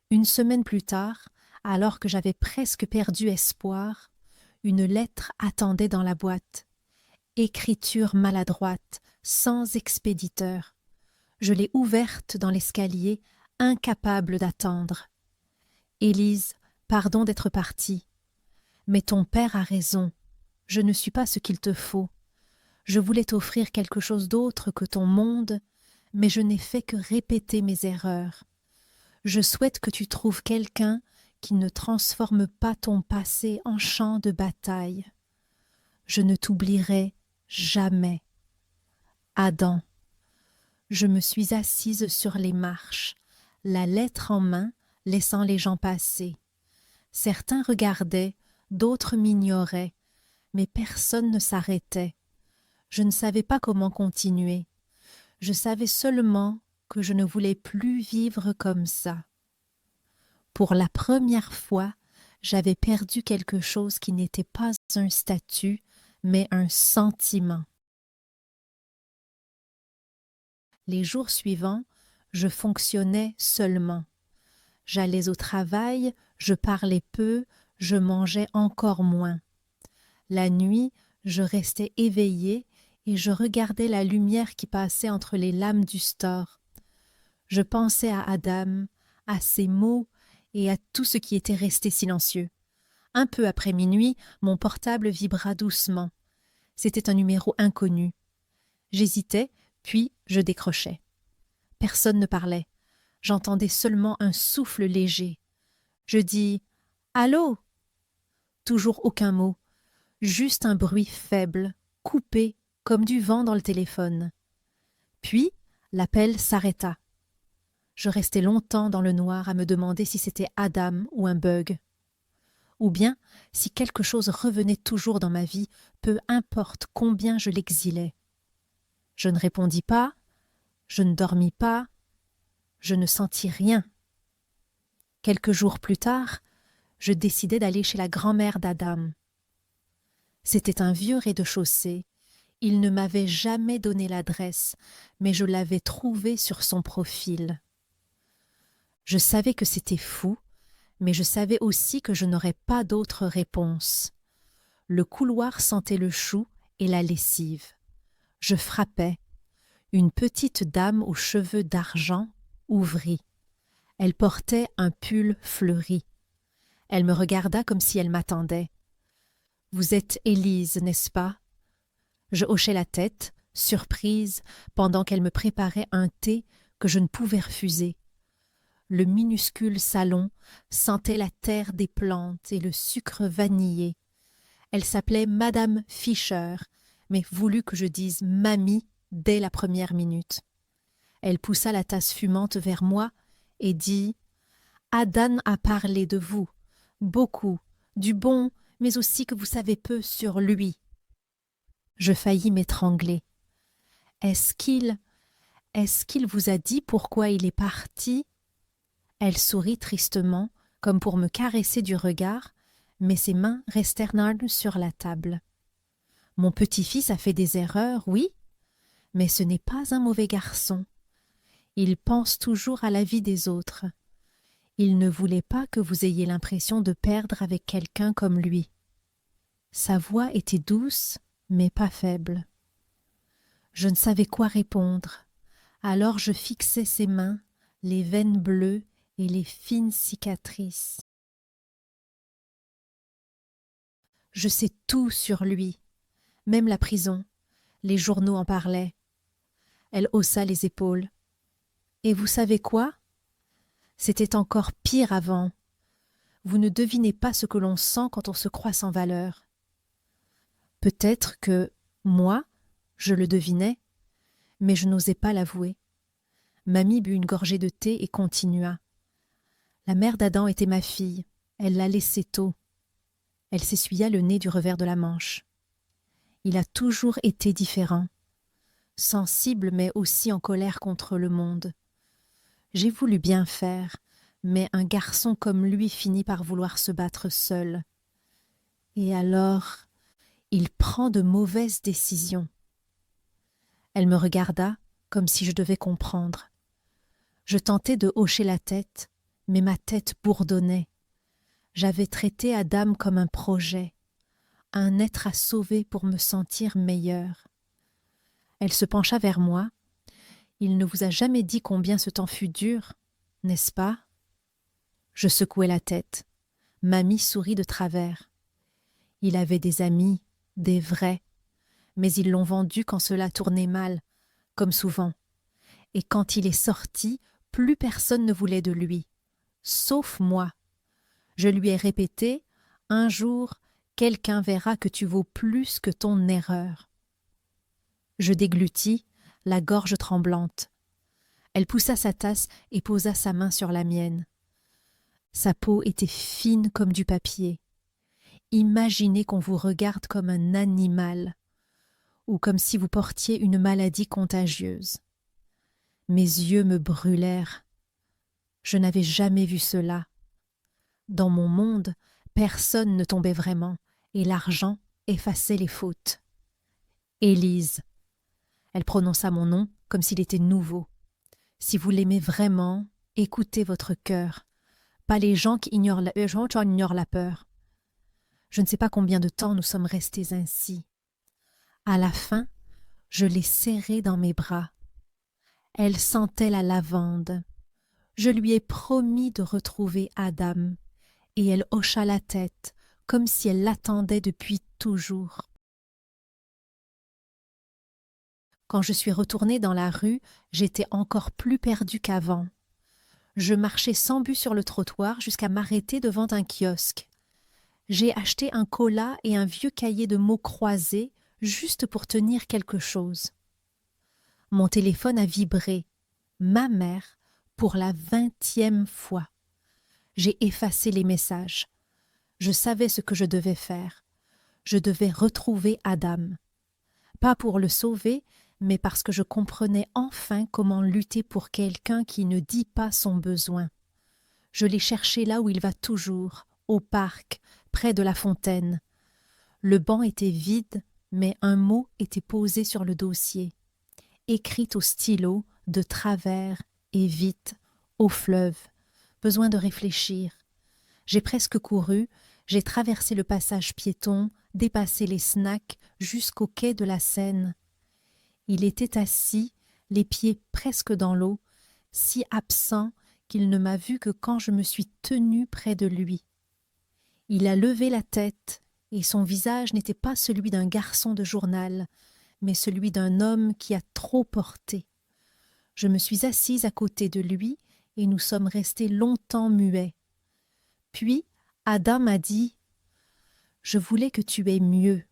Une semaine plus tard, alors que j'avais presque perdu espoir, une lettre attendait dans la boîte. Écriture maladroite, sans expéditeur. Je l'ai ouverte dans l'escalier, incapable d'attendre. « Élise, pardon d'être partie. Mais ton père a raison. Je ne suis pas ce qu'il te faut. Je voulais t'offrir quelque chose d'autre que ton monde, mais je n'ai fait que répéter mes erreurs. Je souhaite que tu trouves quelqu'un qui ne transforme pas ton passé en champ de bataille. Je ne t'oublierai jamais. Adam. Je me suis assise sur les marches, la lettre en main, laissant les gens passer. Certains regardaient, d'autres m'ignoraient, mais personne ne s'arrêtait. Je ne savais pas comment continuer. Je savais seulement que je ne voulais plus vivre comme ça. Pour la première fois, j'avais perdu quelque chose qui n'était pas un statut, mais un sentiment. Les jours suivants, je fonctionnais seulement. J'allais au travail, je parlais peu, je mangeais encore moins. La nuit, je restais éveillée et je regardais la lumière qui passait entre les lames du store. Je pensais à Adam, à ses mots et à tout ce qui était resté silencieux. Un peu après minuit, mon portable vibra doucement. C'était un numéro inconnu. J'hésitais, puis je décrochais. Personne ne parlait. J'entendais seulement un souffle léger. Je dis « Allô ?» Toujours aucun mot, juste un bruit faible, coupé, comme du vent dans le téléphone. Puis, l'appel s'arrêta. Je restais longtemps dans le noir à me demander si c'était Adam ou un bug. Ou bien si quelque chose revenait toujours dans ma vie, peu importe combien je l'exilais. Je ne répondis pas, je ne dormis pas, je ne sentis rien. Quelques jours plus tard, je décidai d'aller chez la grand-mère d'Adam. C'était un vieux rez-de-chaussée. Il ne m'avait jamais donné l'adresse, mais je l'avais trouvé sur son profil. Je savais que c'était fou, mais je savais aussi que je n'aurais pas d'autre réponse. Le couloir sentait le chou et la lessive. Je frappais. Une petite dame aux cheveux d'argent ouvrit. Elle portait un pull fleuri. Elle me regarda comme si elle m'attendait. « Vous êtes Élise, n'est-ce pas ?» Je hochai la tête, surprise, pendant qu'elle me préparait un thé que je ne pouvais refuser. Le minuscule salon sentait la terre des plantes et le sucre vanillé. Elle s'appelait Madame Fischer, mais voulut que je dise « Mamie » dès la première minute. Elle poussa la tasse fumante vers moi et dit « Adam a parlé de vous, beaucoup, du bon, mais aussi que vous savez peu sur lui. » Je faillis m'étrangler. Est-ce qu'il vous a dit pourquoi il est parti? Elle sourit tristement, comme pour me caresser du regard, mais ses mains restèrent nerves sur la table. Mon petit-fils a fait des erreurs, oui, mais ce n'est pas un mauvais garçon. Il pense toujours à la vie des autres. Il ne voulait pas que vous ayez l'impression de perdre avec quelqu'un comme lui. Sa voix était douce, mais pas faible. Je ne savais quoi répondre. Alors je fixai ses mains, les veines bleues et les fines cicatrices. Je sais tout sur lui, même la prison. Les journaux en parlaient. Elle haussa les épaules. Et vous savez quoi? C'était encore pire avant. Vous ne devinez pas ce que l'on sent quand on se croit sans valeur. Peut-être que, moi, je le devinais, mais je n'osais pas l'avouer. Mamie but une gorgée de thé et continua. La mère d'Adam était ma fille. Elle l'a laissée tôt. Elle s'essuya le nez du revers de la manche. Il a toujours été différent. Sensible mais aussi en colère contre le monde. J'ai voulu bien faire, mais un garçon comme lui finit par vouloir se battre seul. Et alors, il prend de mauvaises décisions. Elle me regarda comme si je devais comprendre. Je tentai de hocher la tête, mais ma tête bourdonnait. J'avais traité Adam comme un projet, un être à sauver pour me sentir meilleure. Elle se pencha vers moi. Il ne vous a jamais dit combien ce temps fut dur, n'est-ce pas? Je secouai la tête. Mamie sourit de travers. Il avait des amis, des vrais, mais ils l'ont vendu quand cela tournait mal, comme souvent. Et quand il est sorti, plus personne ne voulait de lui, sauf moi. Je lui ai répété, « Un jour, quelqu'un verra que tu vaux plus que ton erreur. » Je déglutis, la gorge tremblante. Elle poussa sa tasse et posa sa main sur la mienne. Sa peau était fine comme du papier. Imaginez qu'on vous regarde comme un animal, ou comme si vous portiez une maladie contagieuse. Mes yeux me brûlèrent. Je n'avais jamais vu cela. Dans mon monde, personne ne tombait vraiment, et l'argent effaçait les fautes. Élise. Elle prononça mon nom comme s'il était nouveau. Si vous l'aimez vraiment, écoutez votre cœur, pas les gens qui ignorent la peur. Je ne sais pas combien de temps nous sommes restés ainsi. À la fin, je l'ai serrée dans mes bras. Elle sentait la lavande. Je lui ai promis de retrouver Adam, et elle hocha la tête, comme si elle l'attendait depuis toujours. Quand je suis retournée dans la rue, j'étais encore plus perdue qu'avant. Je marchais sans but sur le trottoir jusqu'à m'arrêter devant un kiosque. J'ai acheté un cola et un vieux cahier de mots croisés juste pour tenir quelque chose. Mon téléphone a vibré. Ma mère, pour la 20e fois. J'ai effacé les messages. Je savais ce que je devais faire. Je devais retrouver Adam. Pas pour le sauver, mais parce que je comprenais enfin comment lutter pour quelqu'un qui ne dit pas son besoin. Je l'ai cherché là où il va toujours, au parc, près de la fontaine. Le banc était vide, mais un mot était posé sur le dossier, écrit au stylo, de travers et vite, au fleuve. Besoin de réfléchir. J'ai presque couru, j'ai traversé le passage piéton, dépassé les snacks jusqu'au quai de la Seine. Il était assis, les pieds presque dans l'eau, si absent qu'il ne m'a vu que quand je me suis tenue près de lui. Il a levé la tête, et son visage n'était pas celui d'un garçon de journal, mais celui d'un homme qui a trop porté. Je me suis assise à côté de lui, et nous sommes restés longtemps muets. Puis, Adam m'a dit « Je voulais que tu aies mieux. »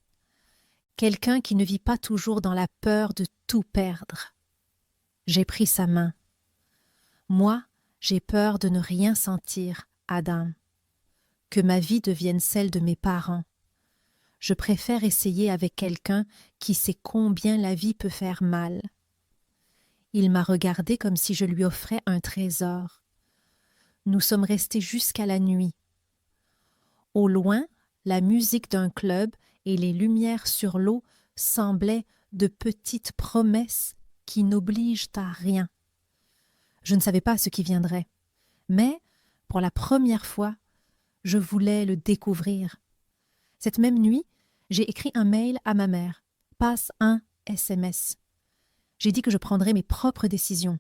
Quelqu'un qui ne vit pas toujours dans la peur de tout perdre. J'ai pris sa main. Moi, j'ai peur de ne rien sentir, Adam. Que ma vie devienne celle de mes parents. Je préfère essayer avec quelqu'un qui sait combien la vie peut faire mal. Il m'a regardé comme si je lui offrais un trésor. Nous sommes restés jusqu'à la nuit. Au loin, la musique d'un club et les lumières sur l'eau semblaient de petites promesses qui n'obligent à rien. Je ne savais pas ce qui viendrait, mais, pour la première fois, je voulais le découvrir. Cette même nuit, j'ai écrit un mail à ma mère, passe un SMS. J'ai dit que je prendrais mes propres décisions,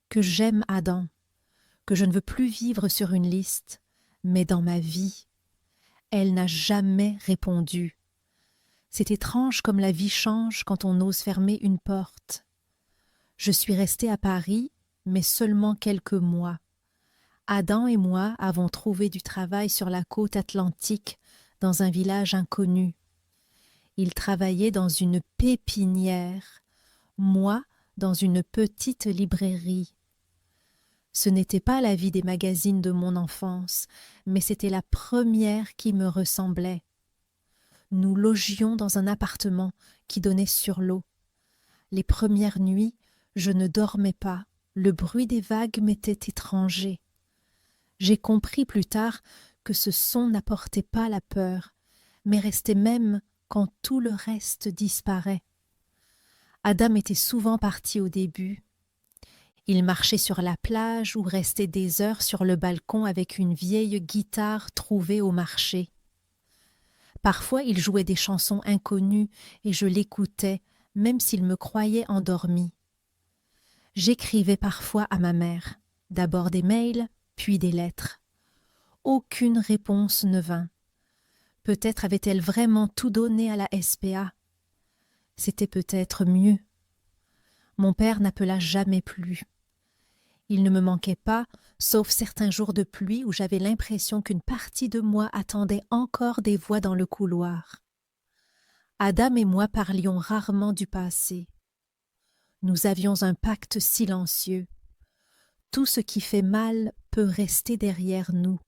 que j'aime Adam, que je ne veux plus vivre sur une liste, mais dans ma vie. Elle n'a jamais répondu. C'est étrange comme la vie change quand on ose fermer une porte. Je suis restée à Paris, mais seulement quelques mois. Adam et moi avons trouvé du travail sur la côte atlantique, dans un village inconnu. Il travaillait dans une pépinière, moi dans une petite librairie. Ce n'était pas la vie des magazines de mon enfance, mais c'était la première qui me ressemblait. Nous logions dans un appartement qui donnait sur l'eau. Les premières nuits, je ne dormais pas, le bruit des vagues m'était étranger. J'ai compris plus tard que ce son n'apportait pas la peur, mais restait même quand tout le reste disparaît. Adam était souvent parti au début. Il marchait sur la plage ou restait des heures sur le balcon avec une vieille guitare trouvée au marché. Parfois il jouait des chansons inconnues et je l'écoutais, même s'il me croyait endormi. J'écrivais parfois à ma mère, d'abord des mails, puis des lettres. Aucune réponse ne vint. Peut-être avait-elle vraiment tout donné à la SPA. C'était peut-être mieux. Mon père n'appela jamais plus. Il ne me manquait pas, sauf certains jours de pluie où j'avais l'impression qu'une partie de moi attendait encore des voix dans le couloir. Adam et moi parlions rarement du passé. Nous avions un pacte silencieux. Tout ce qui fait mal peut rester derrière nous.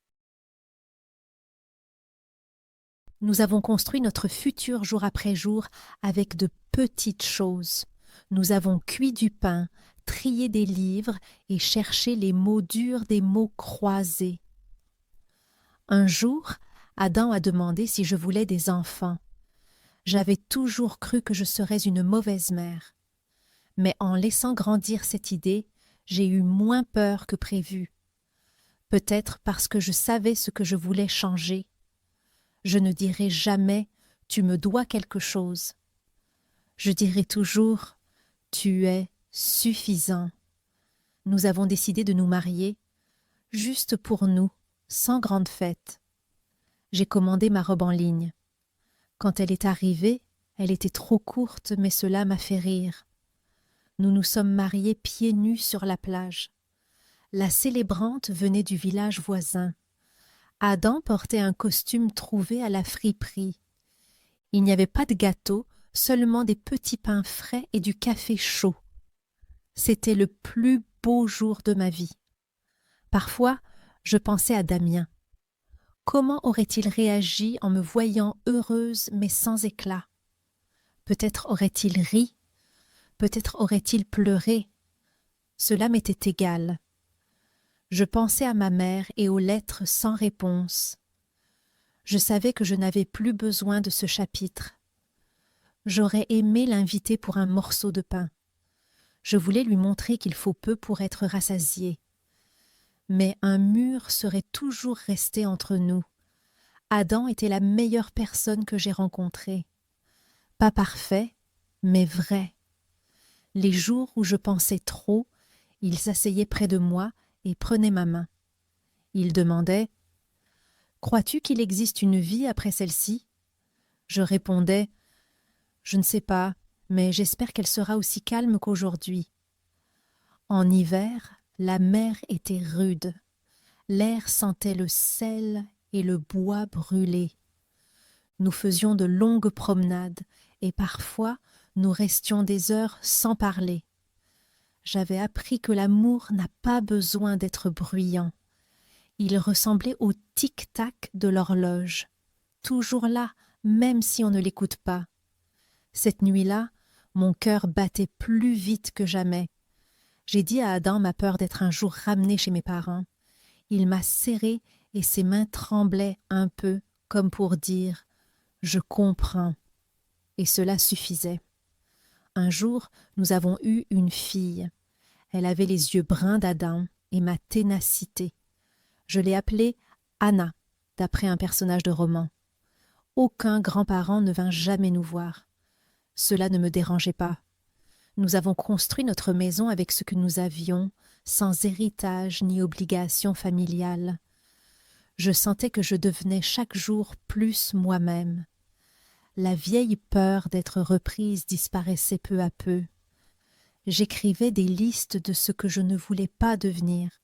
Nous avons construit notre futur jour après jour avec de petites choses. Nous avons cuit du pain, trié des livres et cherché les mots durs des mots croisés. Un jour, Adam a demandé si je voulais des enfants. J'avais toujours cru que je serais une mauvaise mère. Mais en laissant grandir cette idée, j'ai eu moins peur que prévu. Peut-être parce que je savais ce que je voulais changer. Je ne dirai jamais « tu me dois quelque chose ». Je dirai toujours « tu es suffisant ». Nous avons décidé de nous marier, juste pour nous, sans grande fête. J'ai commandé ma robe en ligne. Quand elle est arrivée, elle était trop courte, mais cela m'a fait rire. Nous nous sommes mariés pieds nus sur la plage. La célébrante venait du village voisin. Adam portait un costume trouvé à la friperie. Il n'y avait pas de gâteau, seulement des petits pains frais et du café chaud. C'était le plus beau jour de ma vie. Parfois, je pensais à Damien. Comment aurait-il réagi en me voyant heureuse mais sans éclat? Peut-être aurait-il ri, peut-être aurait-il pleuré. Cela m'était égal. Je pensais à ma mère et aux lettres sans réponse. Je savais que je n'avais plus besoin de ce chapitre. J'aurais aimé l'inviter pour un morceau de pain. Je voulais lui montrer qu'il faut peu pour être rassasié. Mais un mur serait toujours resté entre nous. Adam était la meilleure personne que j'ai rencontrée. Pas parfait, mais vrai. Les jours où je pensais trop, il s'asseyait près de moi et prenait ma main. Il demandait « Crois-tu qu'il existe une vie après celle-ci » Je répondais « Je ne sais pas, mais j'espère qu'elle sera aussi calme qu'aujourd'hui. » En hiver, la mer était rude. L'air sentait le sel et le bois brûlé. Nous faisions de longues promenades et parfois nous restions des heures sans parler. J'avais appris que l'amour n'a pas besoin d'être bruyant. Il ressemblait au tic-tac de l'horloge, toujours là, même si on ne l'écoute pas. Cette nuit-là, mon cœur battait plus vite que jamais. J'ai dit à Adam ma peur d'être un jour ramené chez mes parents. Il m'a serré et ses mains tremblaient un peu, comme pour dire « Je comprends ». Et cela suffisait. Un jour, nous avons eu une fille. Elle avait les yeux bruns d'Adam et ma ténacité. Je l'ai appelée Anna, d'après un personnage de roman. Aucun grand-parent ne vint jamais nous voir. Cela ne me dérangeait pas. Nous avons construit notre maison avec ce que nous avions, sans héritage ni obligation familiale. Je sentais que je devenais chaque jour plus moi-même. La vieille peur d'être reprise disparaissait peu à peu. J'écrivais des listes de ce que je ne voulais pas devenir.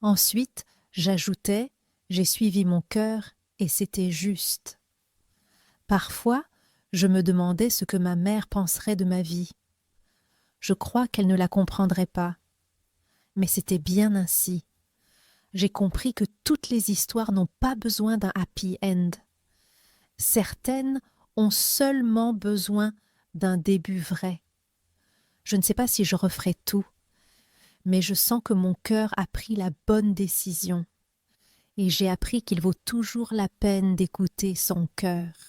Ensuite, j'ajoutais « j'ai suivi mon cœur et c'était juste ». Parfois, je me demandais ce que ma mère penserait de ma vie. Je crois qu'elle ne la comprendrait pas. Mais c'était bien ainsi. J'ai compris que toutes les histoires n'ont pas besoin d'un happy end. Certaines ont seulement besoin d'un début vrai. Je ne sais pas si je referai tout, mais je sens que mon cœur a pris la bonne décision. Et j'ai appris qu'il vaut toujours la peine d'écouter son cœur.